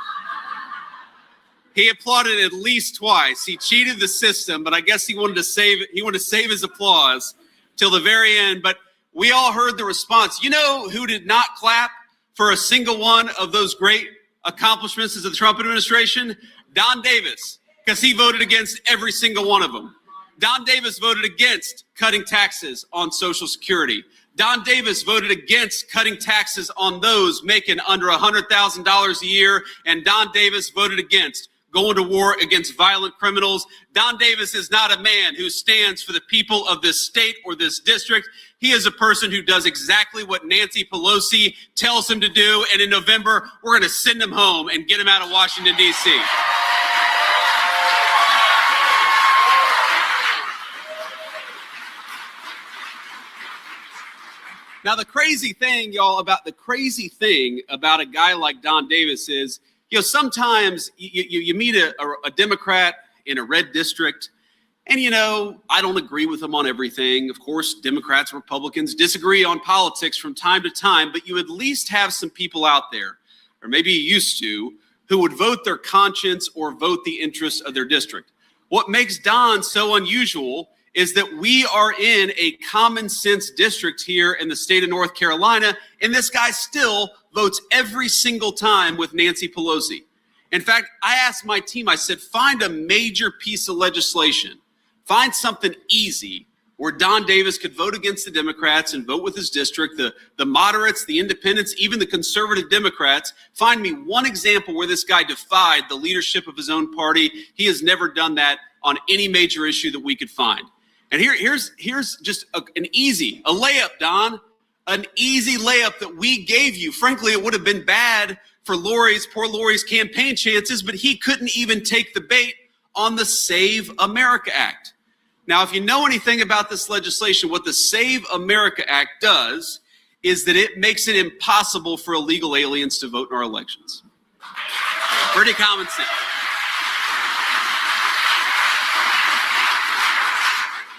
He applauded at least twice. He cheated the system, but I guess he wanted to save his applause till the very end. But we all heard the response. You know who did not clap for a single one of those great accomplishments of the Trump administration? Don Davis, because he voted against every single one of them. Don Davis voted against cutting taxes on Social Security. Don Davis voted against cutting taxes on those making under $100,000 a year. And Don Davis voted against going to war against violent criminals. Don Davis is not a man who stands for the people of this state or this district. He is a person who does exactly what Nancy Pelosi tells him to do. And in November, we're going to send him home and get him out of Washington, D.C. Now, the crazy thing, y'all, about a guy like Don Davis is, sometimes you meet a Democrat in a red district, and, I don't agree with them on everything. Of course, Democrats, Republicans disagree on politics from time to time, but you at least have some people out there, or maybe you used to, who would vote their conscience or vote the interests of their district. What makes Don so unusual is that we are in a common sense district here in the state of North Carolina, and this guy still votes every single time with Nancy Pelosi. In fact, I asked my team, I said, find a major piece of legislation, find something easy where Don Davis could vote against the Democrats and vote with his district, the moderates, the independents, even the conservative Democrats. Find me one example where this guy defied the leadership of his own party. He has never done that on any major issue that we could find. And here's just a layup, Don, an easy layup that we gave you. Frankly, it would have been bad for poor Lori's campaign chances, but he couldn't even take the bait on the Save America Act. Now, if you know anything about this legislation, what the Save America Act does is that it makes it impossible for illegal aliens to vote in our elections. Pretty common sense.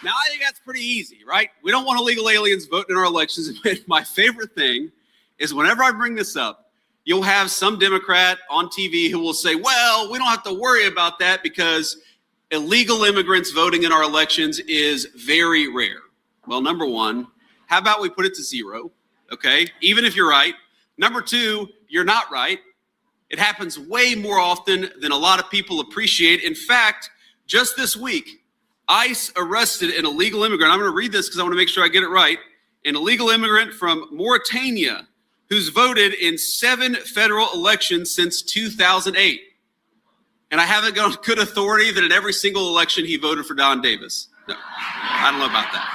Now, I think that's pretty easy, right? We don't want illegal aliens voting in our elections. My favorite thing is whenever I bring this up, you'll have some Democrat on TV who will say, well, we don't have to worry about that because illegal immigrants voting in our elections is very rare. Well, number one, how about we put it to zero, okay? Even if you're right. Number two, you're not right. It happens way more often than a lot of people appreciate. In fact, just this week, ICE arrested an illegal immigrant. I'm going to read this because I want to make sure I get it right. An illegal immigrant from Mauritania who's voted in 7 federal elections since 2008. And I have it on good authority that in every single election he voted for Don Davis. No, I don't know about that.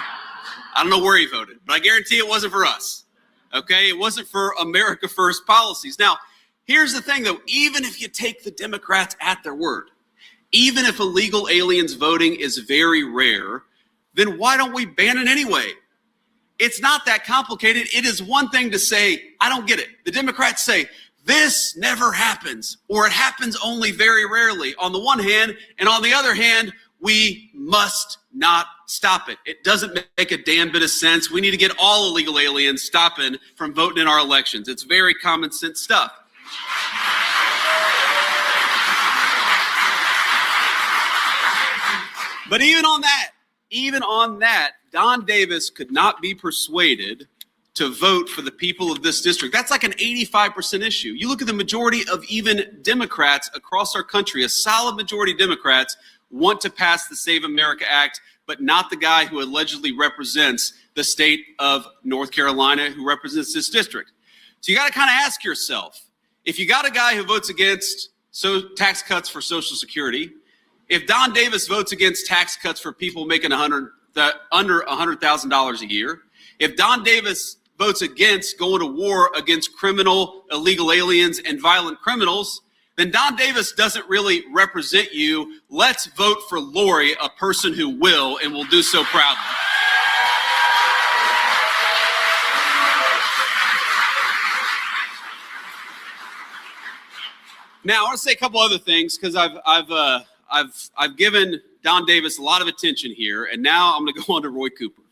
I don't know where he voted, but I guarantee it wasn't for us. Okay? It wasn't for America First policies. Now, here's the thing, though. Even if you take the Democrats at their word, even if illegal aliens voting is very rare, then why don't we ban it anyway? It's not that complicated. It is one thing to say, I don't get it. The Democrats say, this never happens, or it happens only very rarely on the one hand, and on the other hand, we must not stop it. It doesn't make a damn bit of sense. We need to get all illegal aliens stopping from voting in our elections. It's very common sense stuff. But even on that, Don Davis could not be persuaded to vote for the people of this district. That's like an 85% issue. You look at the majority of even Democrats across our country, a solid majority of Democrats want to pass the Save America Act, but not the guy who allegedly represents the state of North Carolina, who represents this district. So you got to kind of ask yourself, if you got a guy who votes against tax cuts for Social Security, if Don Davis votes against tax cuts for people making under $100,000 a year, if Don Davis votes against going to war against criminal, illegal aliens, and violent criminals, then Don Davis doesn't really represent you. Let's vote for Lori, a person who will and will do so proudly. Now I want to say a couple other things because I've given Don Davis a lot of attention here, and now I'm going to go on to Roy Cooper.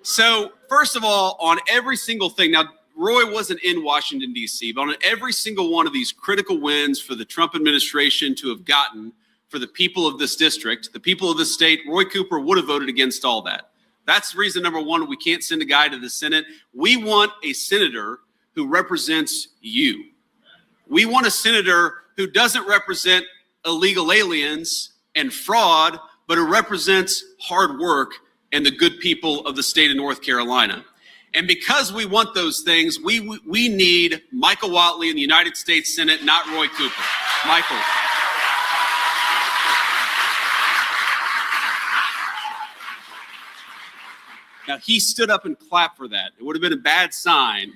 So first of all, on every single thing, now Roy wasn't in Washington, D.C., but on every single one of these critical wins for the Trump administration to have gotten for the people of this district, the people of this state, Roy Cooper would have voted against all that. That's reason number one. We can't send a guy to the Senate. We want a senator who represents you. We want a senator who doesn't represent illegal aliens and fraud, but who represents hard work and the good people of the state of North Carolina. And because we want those things, we need Michael Whatley in the United States Senate, not Roy Cooper. Michael. Now, he stood up and clapped for that. It would have been a bad sign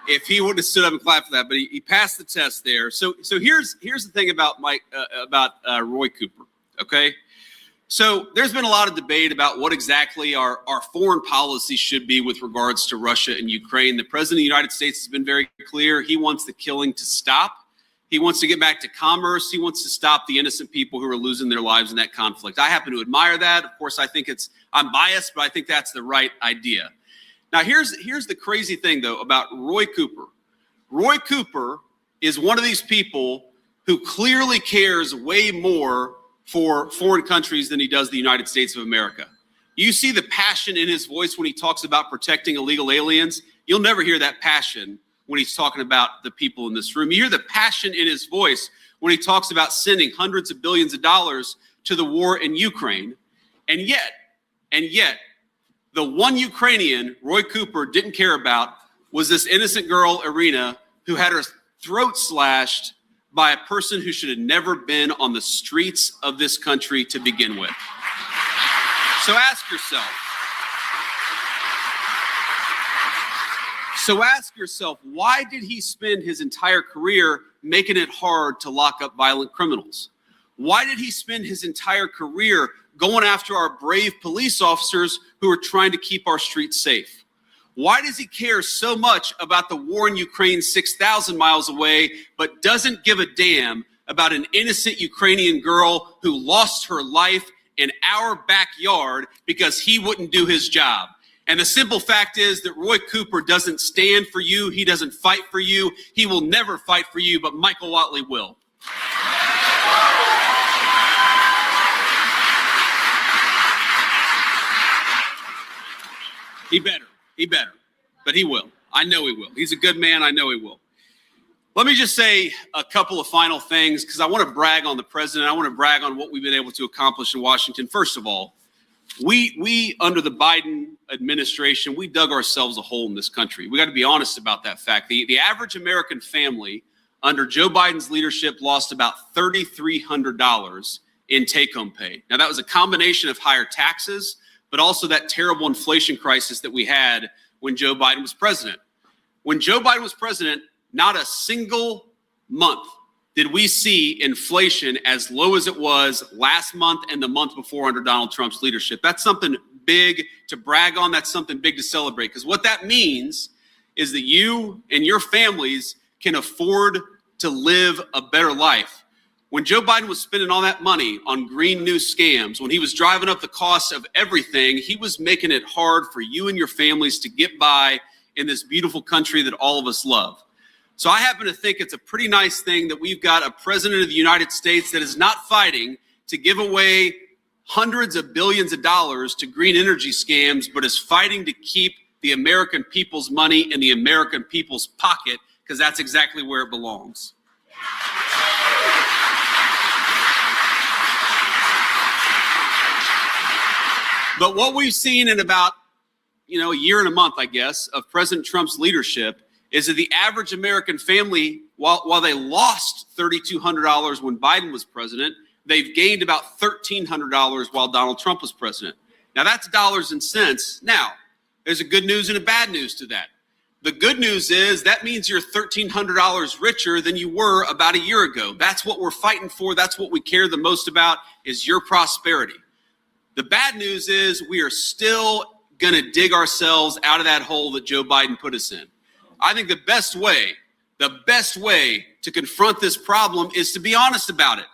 if he wouldn't have stood up and clapped for that, but he passed the test there. So here's the thing about Roy Cooper, okay? So there's been a lot of debate about what exactly our foreign policy should be with regards to Russia and Ukraine. The president of the United States has been very clear. He wants the killing to stop. He wants to get back to commerce. He wants to stop the innocent people who are losing their lives in that conflict. I happen to admire that. Of course, I'm biased, but I think that's the right idea. Now, here's the crazy thing, though, about Roy Cooper. Roy Cooper is one of these people who clearly cares way more for foreign countries than he does the United States of America. You see the passion in his voice when he talks about protecting illegal aliens. You'll never hear that passion when he's talking about the people in this room. You hear the passion in his voice when he talks about sending hundreds of billions of dollars to the war in Ukraine. And yet, the one Ukrainian Roy Cooper didn't care about was this innocent girl, Irina, who had her throat slashed by a person who should have never been on the streets of this country to begin with. So ask yourself, why did he spend his entire career making it hard to lock up violent criminals? Why did he spend his entire career going after our brave police officers who are trying to keep our streets safe? Why does he care so much about the war in Ukraine 6,000 miles away, but doesn't give a damn about an innocent Ukrainian girl who lost her life in our backyard because he wouldn't do his job? And the simple fact is that Roy Cooper doesn't stand for you. He doesn't fight for you. He will never fight for you, but Michael Whatley will. He better, but he will. I know he will. He's a good man. I know he will. Let me just say a couple of final things because I want to brag on the president. I want to brag on what we've been able to accomplish in Washington. First of all, we under the Biden administration, we dug ourselves a hole in this country. We got to be honest about that fact. The average American family under Joe Biden's leadership lost about $3,300 in take-home pay. Now, that was a combination of higher taxes, but also that terrible inflation crisis that we had when Joe Biden was president. When Joe Biden was president, not a single month did we see inflation as low as it was last month and the month before under Donald Trump's leadership. That's something big to brag on. That's something big to celebrate, because what that means is that you and your families can afford to live a better life. When Joe Biden was spending all that money on green new scams, when he was driving up the cost of everything, he was making it hard for you and your families to get by in this beautiful country that all of us love. So I happen to think it's a pretty nice thing that we've got a president of the United States that is not fighting to give away hundreds of billions of dollars to green energy scams, but is fighting to keep the American people's money in the American people's pocket, because that's exactly where it belongs. But what we've seen in about, a year and a month, I guess, of President Trump's leadership is that the average American family, while they lost $3,200 when Biden was president, they've gained about $1,300 while Donald Trump was president. Now, that's dollars and cents. Now, there's a good news and a bad news to that. The good news is that means you're $1,300 richer than you were about a year ago. That's what we're fighting for. That's what we care the most about, is your prosperity. The bad news is we are still going to dig ourselves out of that hole that Joe Biden put us in. I think the best way The best way to confront this problem is to be honest about it.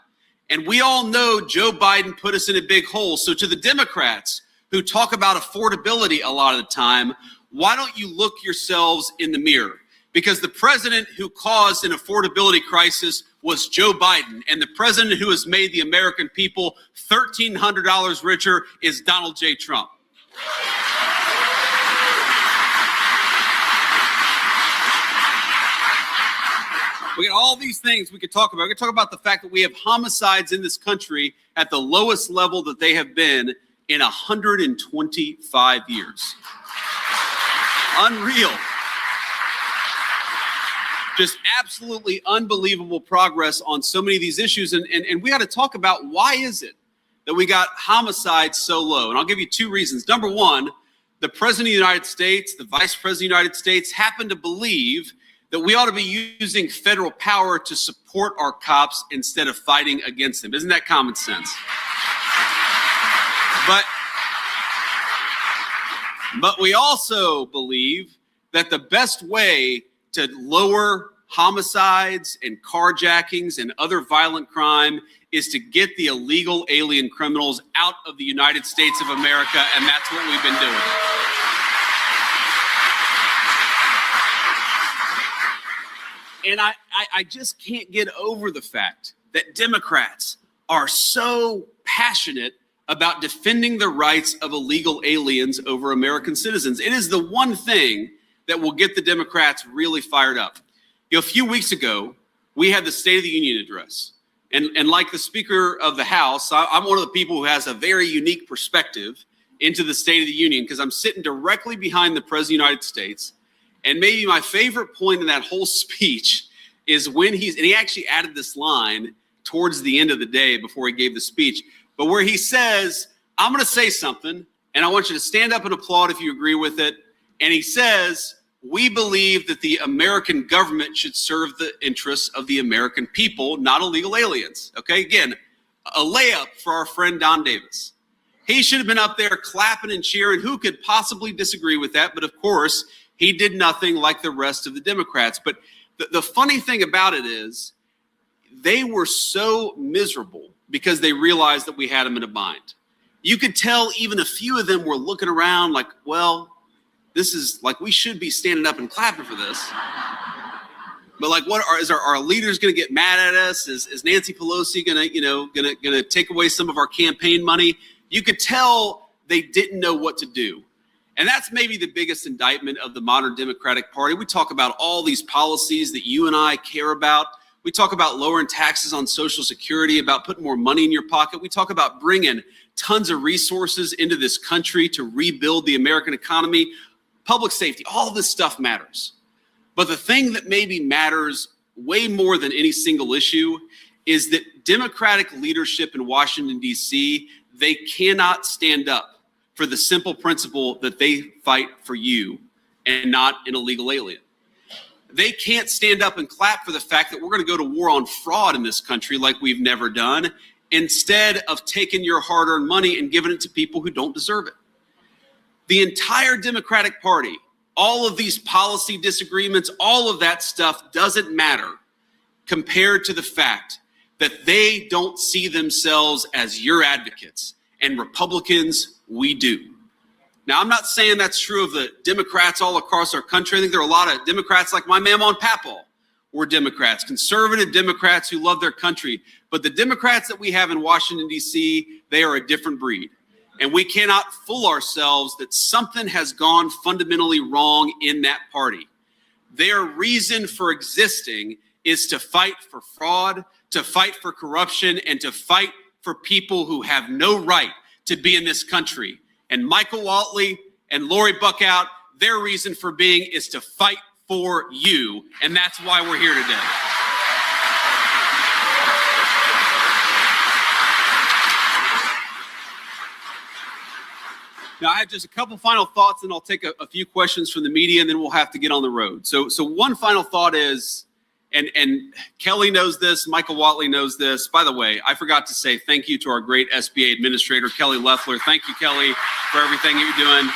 And we all know Joe Biden put us in a big hole. So to the Democrats who talk about affordability a lot of the time, why don't you look yourselves in the mirror? Because the president who caused an affordability crisis was Joe Biden, and the president who has made the American people $1,300 richer is Donald J. Trump. We got all these things we could talk about. We could talk about the fact that we have homicides in this country at the lowest level that they have been in 125 years. Unreal. Just absolutely unbelievable progress on so many of these issues. And we got to talk about why is it that we got homicides so low? And I'll give you two reasons. Number one, the president of the United States, the vice president of the United States happen to believe that we ought to be using federal power to support our cops instead of fighting against them. Isn't that common sense? But we also believe that the best way to lower homicides and carjackings and other violent crime is to get the illegal alien criminals out of the United States of America, and that's what we've been doing. And I just can't get over the fact that Democrats are so passionate about defending the rights of illegal aliens over American citizens. It is the one thing that will get the Democrats really fired up. You know, a few weeks ago, we had the State of the Union address. And like the Speaker of the House, I'm one of the people who has a very unique perspective into the State of the Union because I'm sitting directly behind the President of the United States. And maybe my favorite point in that whole speech is when he actually added this line towards the end of the day before he gave the speech, but where he says, I'm going to say something, and I want you to stand up and applaud if you agree with it. And he says, we believe that the American government should serve the interests of the American people, not illegal aliens. Okay, again, a layup for our friend Don Davis. He should have been up there clapping and cheering. Who could possibly disagree with that? But of course, he did nothing like the rest of the Democrats. But the funny thing about it is they were so miserable because they realized that we had them in a bind. You could tell even a few of them were looking around like, well, this is like, we should be standing up and clapping for this. But like, is our leaders going to get mad at us? Is Nancy Pelosi going to take away some of our campaign money? You could tell they didn't know what to do. And that's maybe the biggest indictment of the modern Democratic Party. We talk about all these policies that you and I care about. We talk about lowering taxes on Social Security, about putting more money in your pocket. We talk about bringing tons of resources into this country to rebuild the American economy, public safety. All this stuff matters. But the thing that maybe matters way more than any single issue is that Democratic leadership in Washington, D.C., they cannot stand up for the simple principle that they fight for you and not an illegal alien. They can't stand up and clap for the fact that we're going to go to war on fraud in this country like we've never done, instead of taking your hard-earned money and giving it to people who don't deserve it. The entire Democratic Party, all of these policy disagreements, all of that stuff doesn't matter compared to the fact that they don't see themselves as your advocates, and Republicans, we do. Now, I'm not saying that's true of the Democrats all across our country. I think there are a lot of Democrats like my mama and papa were Democrats, conservative Democrats who love their country. But the Democrats that we have in Washington, D.C., they are a different breed. And we cannot fool ourselves that something has gone fundamentally wrong in that party. Their reason for existing is to fight for fraud, to fight for corruption, and to fight for people who have no right to be in this country. And Michael Whatley and Lori Buckout, their reason for being is to fight for you. And that's why we're here today. Now, I have just a couple final thoughts, and I'll take a few questions from the media, and then we'll have to get on the road. So one final thought is, and Kelly knows this, Michael Whatley knows this. By the way, I forgot to say thank you to our great SBA administrator, Kelly Loeffler. Thank you, Kelly, for everything you're doing.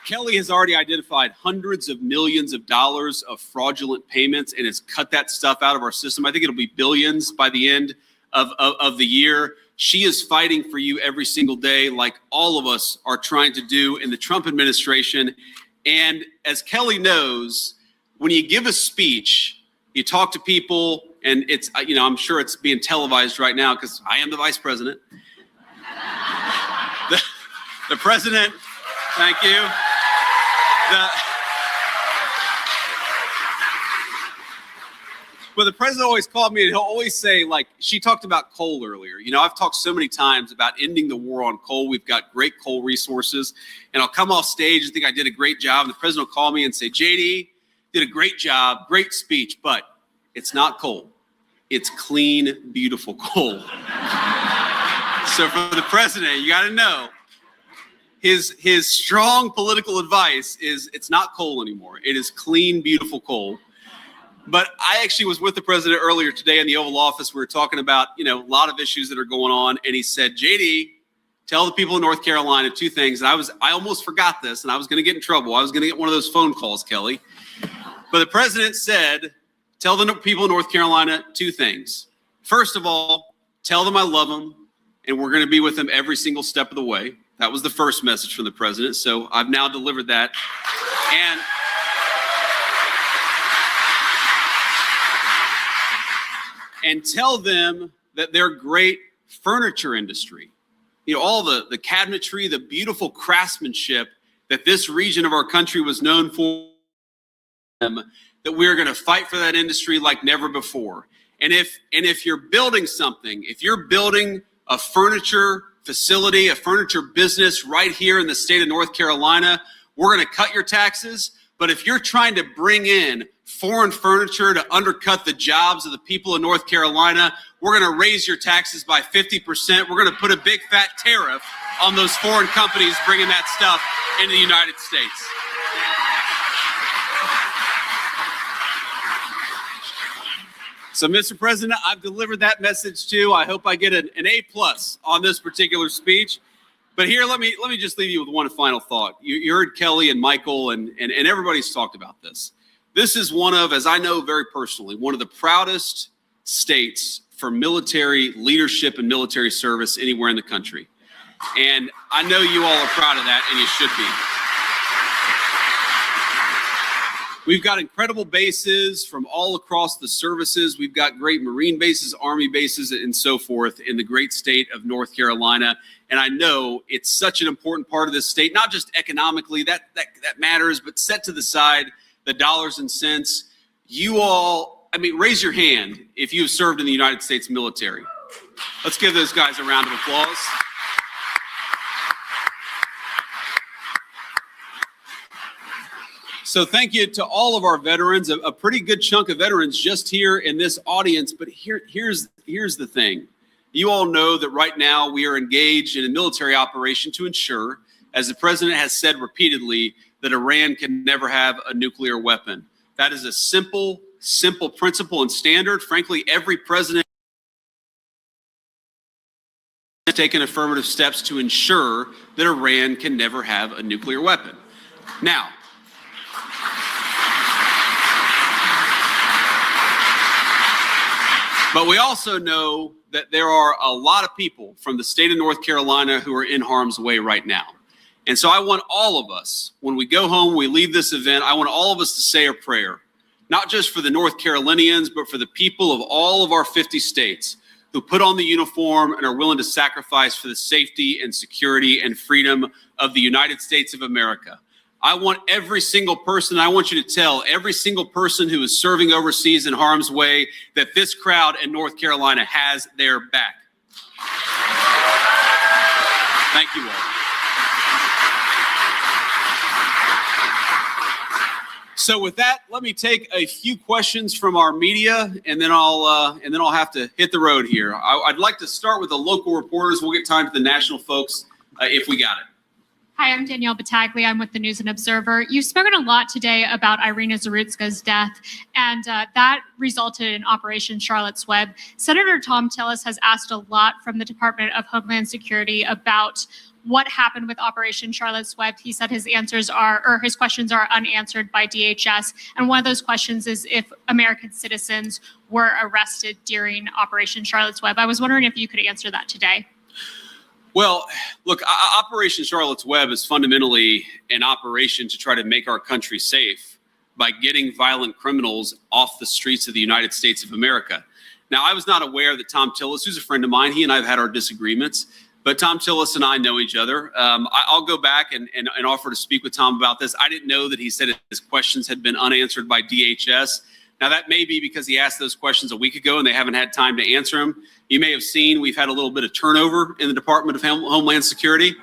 Kelly has already identified hundreds of millions of dollars of fraudulent payments and has cut that stuff out of our system. I think it'll be billions by the end of the year. She is fighting for you every single day, like all of us are trying to do in the Trump administration. And as Kelly knows, when you give a speech, you talk to people, and it's, I'm sure it's being televised right now because I am the vice president. The president, thank you. But the president always called me and he'll always say, like, she talked about coal earlier. I've talked so many times about ending the war on coal. We've got great coal resources. And I'll come off stage and think I did a great job. And the president will call me and say, JD, did a great job, great speech, but it's not coal. It's clean, beautiful coal. So for the president, you got to know, his strong political advice is it's not coal anymore. It is clean, beautiful coal. But I actually was with the president earlier today in the Oval Office. We were talking about, a lot of issues that are going on. And he said, JD, tell the people in North Carolina two things. And I almost forgot this and I was going to get in trouble. I was going to get one of those phone calls, Kelly. But the president said, tell the people in North Carolina two things. First of all, tell them I love them and we're going to be with them every single step of the way. That was the first message from the president. So I've now delivered that. And tell them that their great furniture industry, all the cabinetry, the beautiful craftsmanship that this region of our country was known for, that we're going to fight for that industry like never before. And if you're building something, if you're building a furniture facility, a furniture business right here in the state of North Carolina, we're going to cut your taxes. But if you're trying to bring in foreign furniture to undercut the jobs of the people in North Carolina, we're going to raise your taxes by 50%. We're going to put a big fat tariff on those foreign companies bringing that stuff into the United States. So, Mr. President, I've delivered that message too. I hope I get an A+ on this particular speech. But here, let me just leave you with one final thought. You heard Kelly and Michael and everybody's talked about this. This is one of, as I know very personally, one of the proudest states for military leadership and military service anywhere in the country. And I know you all are proud of that, and you should be. We've got incredible bases from all across the services. We've got great Marine bases, Army bases, and so forth in the great state of North Carolina. And I know it's such an important part of this state, not just economically, that matters, but set to the side the dollars and cents. You all, raise your hand if you have served in the United States military. Let's give those guys a round of applause. So thank you to all of our veterans, a pretty good chunk of veterans just here in this audience. But here's the thing. You all know that right now we are engaged in a military operation to ensure, as the president has said repeatedly, that Iran can never have a nuclear weapon. That is a simple principle and standard. Frankly, every president has taken affirmative steps to ensure that Iran can never have a nuclear weapon. Now, but we also know that there are a lot of people from the state of North Carolina who are in harm's way right now. And so I want all of us, when we go home, we leave this event, I want all of us to say a prayer, not just for the North Carolinians, but for the people of all of our 50 states who put on the uniform and are willing to sacrifice for the safety and security and freedom of the United States of America. I want every single person, I want you to tell every single person who is serving overseas in harm's way that this crowd in North Carolina has their back. Thank you all. So with that, let me take a few questions from our media, and then I'll have to hit the road here. I'd like to start with the local reporters. We'll get time to the national folks if we got it. Hi, I'm Danielle Battaglia. I'm with the News and Observer. You've spoken a lot today about Irina Zarutska's death, and that resulted in Operation Charlotte's Web. Senator Tom Tillis has asked a lot from the Department of Homeland Security about what happened with Operation Charlotte's Web. He said his questions are unanswered by DHS. And one of those questions is if American citizens were arrested during Operation Charlotte's Web. I was wondering if you could answer that today. Well, look, Operation Charlotte's Web is fundamentally an operation to try to make our country safe by getting violent criminals off the streets of the United States of America. Now, I was not aware that Tom Tillis, who's a friend of mine, he and I have had our disagreements, but Tom Tillis and I know each other. I'll go back and offer to speak with Tom about this. I didn't know that he said his questions had been unanswered by DHS. Now, that may be because he asked those questions a week ago and they haven't had time to answer them. You may have seen we've had a little bit of turnover in the Department of Homeland Security.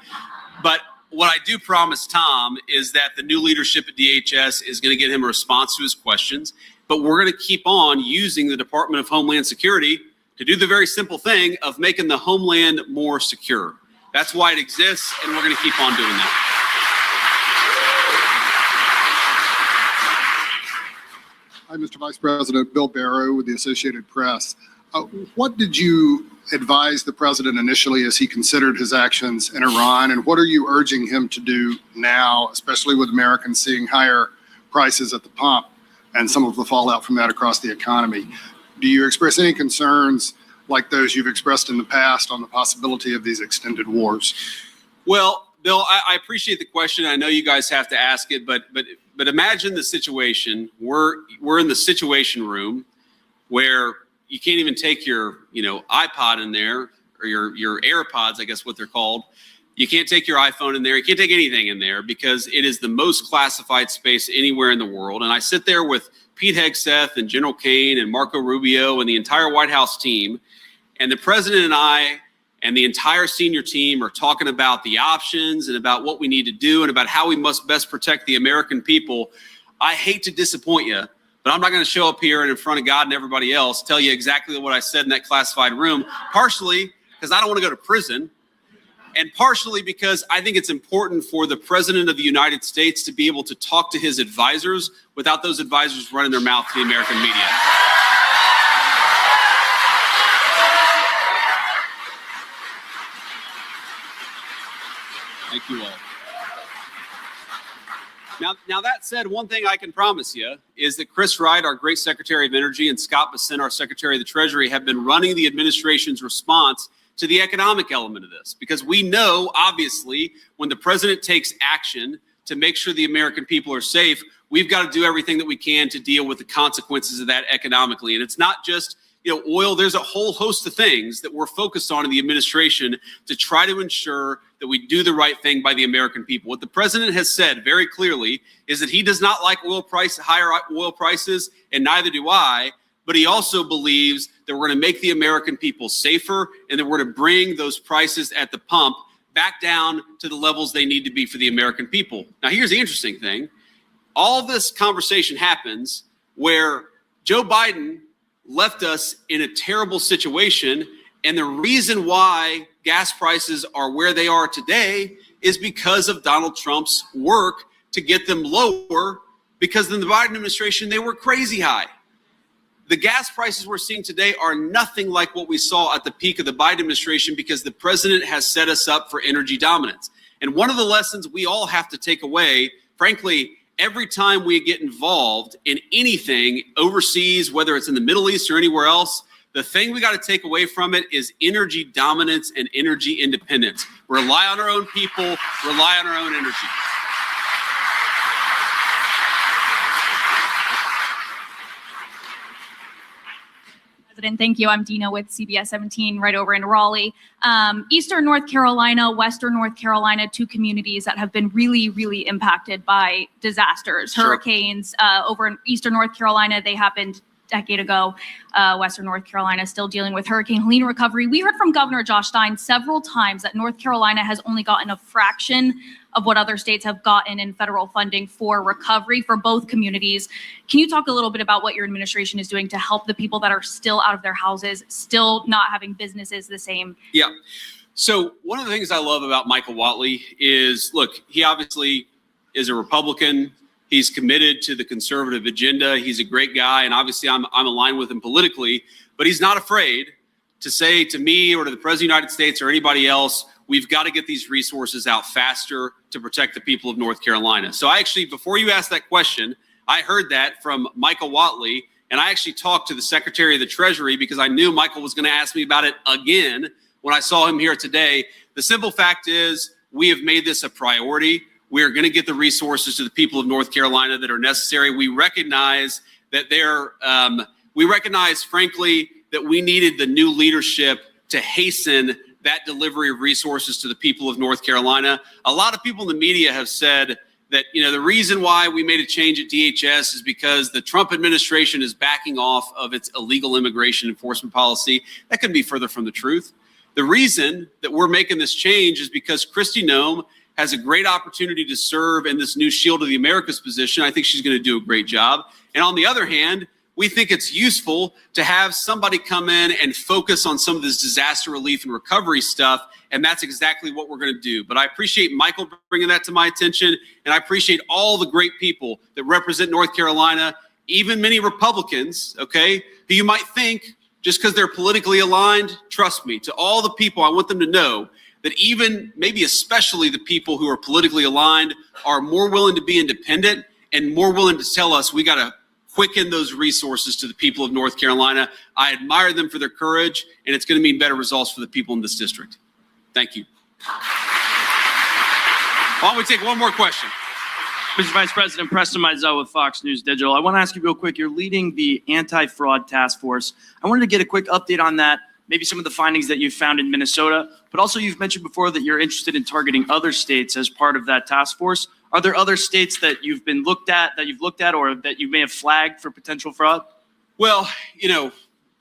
But what I do promise Tom is that the new leadership at DHS is going to get him a response to his questions. But we're going to keep on using the Department of Homeland Security to do the very simple thing of making the homeland more secure. That's why it exists, and we're going to keep on doing that. Hi, Mr. Vice President. Bill Barrow with the Associated Press. What did you advise the president initially as he considered his actions in Iran, and what are you urging him to do now, especially with Americans seeing higher prices at the pump and some of the fallout from that across the economy? Do you express any concerns like those you've expressed in the past on the possibility of these extended wars? Well, Bill, I appreciate the question. I know you guys have to ask it, but imagine the situation. We're in the situation room where you can't even take your iPod in there, or your AirPods, I guess what they're called. You can't take your iPhone in there. You can't take anything in there because it is the most classified space anywhere in the world. And I sit there with Pete Hegseth and General Kane and Marco Rubio and the entire White House team, and the president and I and the entire senior team are talking about the options and about what we need to do and about how we must best protect the American people. I hate to disappoint you, but I'm not going to show up here and in front of God and everybody else tell you exactly what I said in that classified room, partially because I don't want to go to prison, and partially because I think it's important for the president of the United States to be able to talk to his advisors without those advisors running their mouth to the American media. Thank you all. Now that said, one thing I can promise you is that Chris Wright, our great Secretary of Energy, and Scott Bessent, our Secretary of the Treasury, have been running the administration's response to the economic element of this, because we know, obviously, when the president takes action to make sure the American people are safe, we've got to do everything that we can to deal with the consequences of that economically. And it's not just oil. There's a whole host of things that we're focused on in the administration to try to ensure that we do the right thing by the American people. What the president has said very clearly is that he does not like higher oil prices, and neither do I. But he also believes that we're going to make the American people safer and that we're going to bring those prices at the pump back down to the levels they need to be for the American people. Now, here's the interesting thing. All this conversation happens where Joe Biden left us in a terrible situation. And the reason why gas prices are where they are today is because of Donald Trump's work to get them lower, because in the Biden administration, they were crazy high. The gas prices we're seeing today are nothing like what we saw at the peak of the Biden administration, because the president has set us up for energy dominance. And one of the lessons we all have to take away, frankly, every time we get involved in anything overseas, whether it's in the Middle East or anywhere else, the thing we got to take away from it is energy dominance and energy independence. Rely on our own people, rely on our own energy. President, thank you. I'm Dina with CBS 17 right over in Raleigh. Eastern North Carolina, Western North Carolina, two communities that have been really, really impacted by disasters, hurricanes. Over in Eastern North Carolina, they happened a decade ago. Western North Carolina still dealing with Hurricane Helene recovery. We heard from Governor Josh Stein several times that North Carolina has only gotten a fraction of what other states have gotten in federal funding for recovery for both communities. Can you talk a little bit about what your administration is doing to help the people that are still out of their houses, still not having businesses the same? Yeah. So one of the things I love about Michael Whatley is, look, he obviously is a Republican. He's committed to the conservative agenda. He's a great guy, and obviously I'm aligned with him politically, but he's not afraid to say to me or to the President of the United States or anybody else, we've got to get these resources out faster to protect the people of North Carolina. So I actually, before you asked that question, I heard that from Michael Whatley, and I actually talked to the Secretary of the Treasury because I knew Michael was going to ask me about it again when I saw him here today. The simple fact is we have made this a priority. We are going to get the resources to the people of North Carolina that are necessary. We recognize that frankly, that we needed the new leadership to hasten that delivery of resources to the people of North Carolina. A lot of people in the media have said that, the reason why we made a change at DHS is because the Trump administration is backing off of its illegal immigration enforcement policy. That couldn't be further from the truth. The reason that we're making this change is because Kristi Noem has a great opportunity to serve in this new Shield of the Americas position. I think she's going to do a great job. And on the other hand, we think it's useful to have somebody come in and focus on some of this disaster relief and recovery stuff, and that's exactly what we're going to do. But I appreciate Michael bringing that to my attention, and I appreciate all the great people that represent North Carolina, even many Republicans, okay, who you might think, just because they're politically aligned, trust me, to all the people, I want them to know that even, maybe especially the people who are politically aligned, are more willing to be independent and more willing to tell us we got to quicken those resources to the people of North Carolina. I admire them for their courage, and it's going to mean better results for the people in this district. Thank you. Why don't we take one more question? Mr. Vice President, Preston Mizell with Fox News Digital. I want to ask you real quick, you're leading the anti-fraud task force. I wanted to get a quick update on that, maybe some of the findings that you've found in Minnesota, but also you've mentioned before that you're interested in targeting other states as part of that task force. Are there other states that you've looked at, or that you may have flagged for potential fraud? Well, we know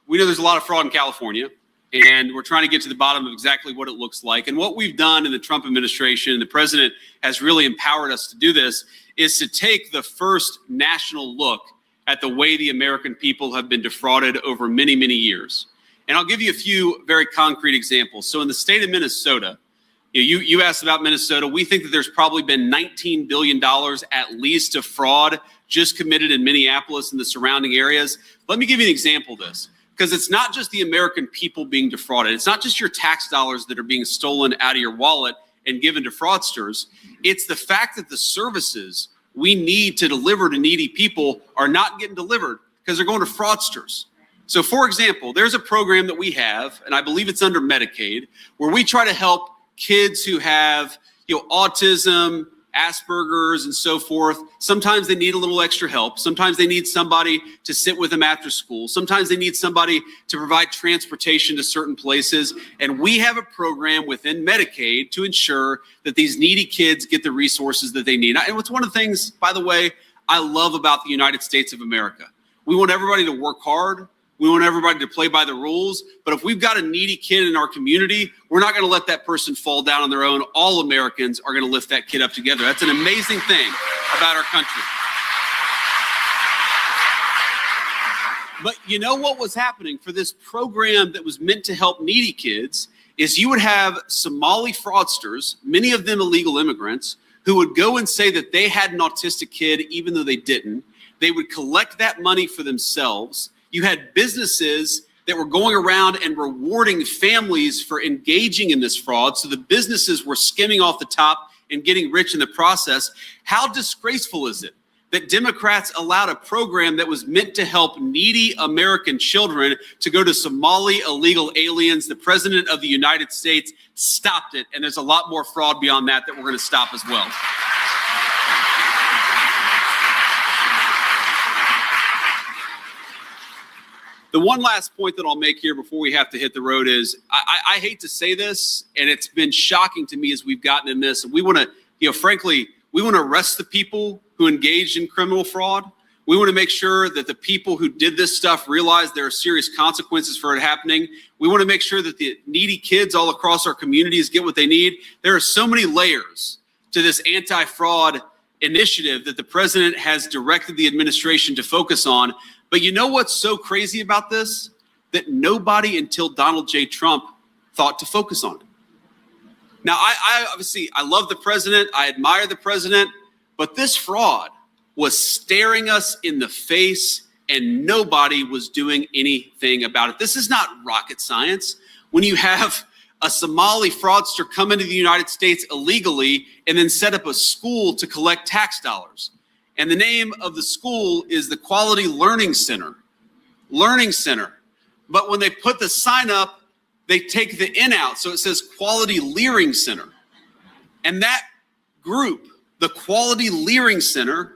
there's a lot of fraud in California, and we're trying to get to the bottom of exactly what it looks like. And what we've done in the Trump administration, the president has really empowered us to do this, is to take the first national look at the way the American people have been defrauded over many, many years. And I'll give you a few very concrete examples. So in the state of Minnesota, you asked about Minnesota. We think that there's probably been $19 billion at least of fraud just committed in Minneapolis and the surrounding areas. Let me give you an example of this, because it's not just the American people being defrauded. It's not just your tax dollars that are being stolen out of your wallet and given to fraudsters. It's the fact that the services we need to deliver to needy people are not getting delivered because they're going to fraudsters. So, for example, there's a program that we have, and I believe it's under Medicaid, where we try to help kids who have, autism, Asperger's, and so forth. Sometimes they need a little extra help. Sometimes they need somebody to sit with them after school. Sometimes they need somebody to provide transportation to certain places. And we have a program within Medicaid to ensure that these needy kids get the resources that they need. And it's one of the things, by the way, I love about the United States of America. We want everybody to work hard. We want everybody to play by the rules. But if we've got a needy kid in our community, we're not going to let that person fall down on their own. All Americans are going to lift that kid up together. That's an amazing thing about our country. But you know what was happening for this program that was meant to help needy kids is you would have Somali fraudsters, many of them illegal immigrants, who would go and say that they had an autistic kid even though they didn't. They would collect that money for themselves. You had businesses that were going around and rewarding families for engaging in this fraud. So the businesses were skimming off the top and getting rich in the process. How disgraceful is it that Democrats allowed a program that was meant to help needy American children to go to Somali illegal aliens? The president of the United States stopped it. And there's a lot more fraud beyond that we're going to stop as well. The one last point that I'll make here before we have to hit the road is I hate to say this, and it's been shocking to me as we've gotten in this. We want to, frankly, we want to arrest the people who engaged in criminal fraud. We want to make sure that the people who did this stuff realize there are serious consequences for it happening. We want to make sure that the needy kids all across our communities get what they need. There are so many layers to this anti-fraud initiative that the president has directed the administration to focus on. But you know what's so crazy about this? That nobody until Donald J. Trump thought to focus on it. Now, I obviously, I love the president. I admire the president. But this fraud was staring us in the face, and nobody was doing anything about it. This is not rocket science. When you have a Somali fraudster come into the United States illegally and then set up a school to collect tax dollars. And the name of the school is the Quality Learning Center. Learning Center. But when they put the sign up, they take the N out, so it says Quality Leering Center. And that group, the Quality Leering Center,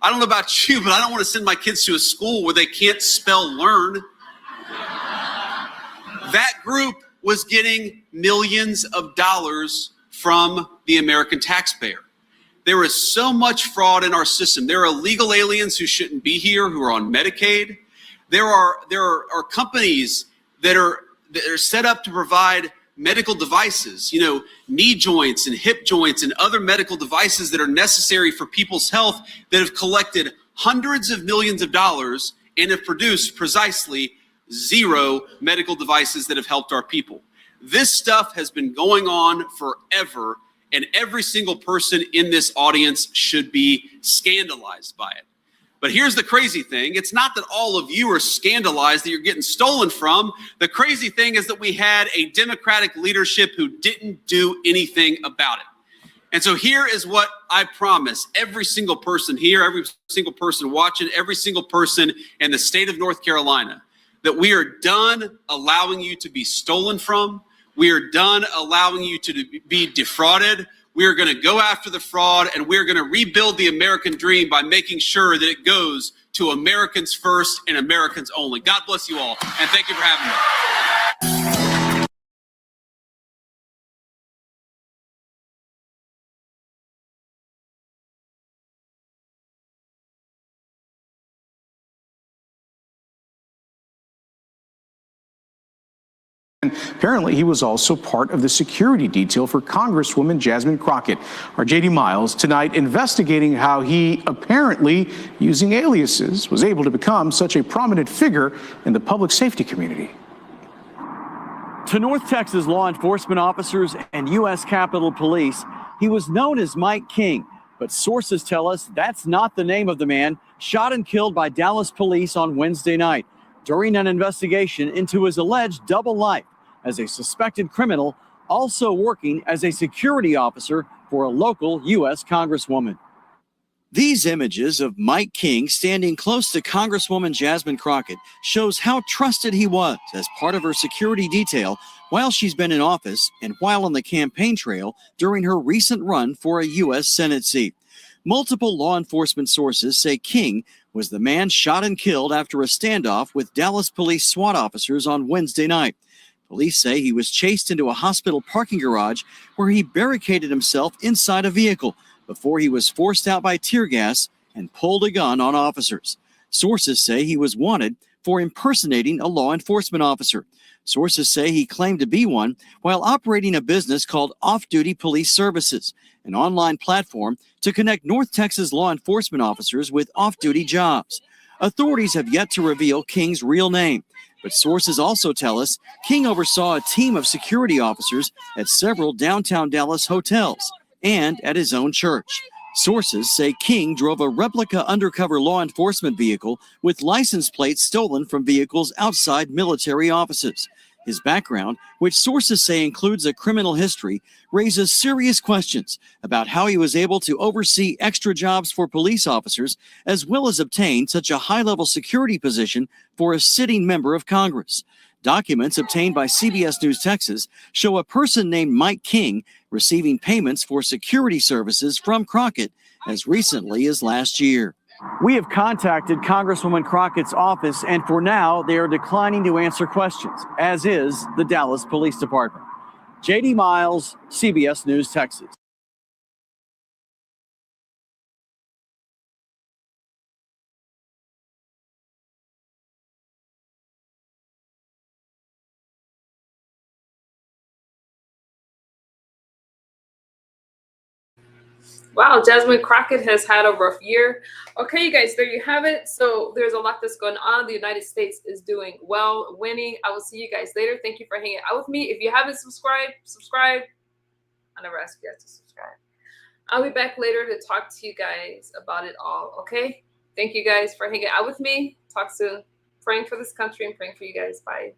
I don't know about you, but I don't want to send my kids to a school where they can't spell learn. That group was getting millions of dollars from the American taxpayer. There is so much fraud in our system. There are illegal aliens who shouldn't be here, who are on Medicaid. There are companies that are set up to provide medical devices, you know, knee joints and hip joints and other medical devices that are necessary for people's health, that have collected hundreds of millions of dollars and have produced precisely 0 medical devices that have helped our people. This stuff has been going on forever, and every single person in this audience should be scandalized by it. But here's the crazy thing. It's not that all of you are scandalized that you're getting stolen from. The crazy thing is that we had a Democratic leadership who didn't do anything about it. And so here is what I promise every single person here, every single person watching, every single person in the state of North Carolina, that we are done allowing you to be stolen from. We are done allowing you to be defrauded. We are going to go after the fraud, and we're going to rebuild the American dream by making sure that it goes to Americans first and Americans only. God bless you all, and thank you for having me. Apparently, he was also part of the security detail for Congresswoman Jasmine Crocket. Our JD Miles tonight investigating how he apparently, using aliases, was able to become such a prominent figure in the public safety community. To North Texas law enforcement officers and U.S. Capitol Police, he was known as Mike King, but sources tell us that's not the name of the man shot and killed by Dallas police on Wednesday night during an investigation into his alleged double life as a suspected criminal, also working as a security officer for a local U.S. Congresswoman. These images of Mike King standing close to Congresswoman Jasmine Crocket shows how trusted he was as part of her security detail while she's been in office and while on the campaign trail during her recent run for a U.S. Senate seat. Multiple law enforcement sources say King was the man shot and killed after a standoff with Dallas police SWAT officers on Wednesday night. Police say he was chased into a hospital parking garage where he barricaded himself inside a vehicle before he was forced out by tear gas and pulled a gun on officers. Sources say he was wanted for impersonating a law enforcement officer. Sources say he claimed to be one while operating a business called Off-Duty Police Services, an online platform to connect North Texas law enforcement officers with off-duty jobs. Authorities have yet to reveal King's real name, but sources also tell us King oversaw a team of security officers at several downtown Dallas hotels and at his own church. Sources say King drove a replica undercover law enforcement vehicle with license plates stolen from vehicles outside military offices. His background, which sources say includes a criminal history, raises serious questions about how he was able to oversee extra jobs for police officers as well as obtain such a high-level security position for a sitting member of Congress. Documents obtained by CBS News Texas show a person named Mike King receiving payments for security services from Crocket as recently as last year. We have contacted Congresswoman Crockett's office, and for now, they are declining to answer questions, as is the Dallas Police Department. JD Miles, CBS News, Texas. Wow, Jasmine Crocket has had a rough year. Okay, you guys, there you have it. So there's a lot that's going on. The United States is doing well, winning. I will see you guys later. Thank you for hanging out with me. If you haven't subscribed, subscribe. I never asked you guys to subscribe. I'll be back later to talk to you guys about it all, okay? Thank you guys for hanging out with me. Talk soon. Praying for this country and praying for you guys. Bye.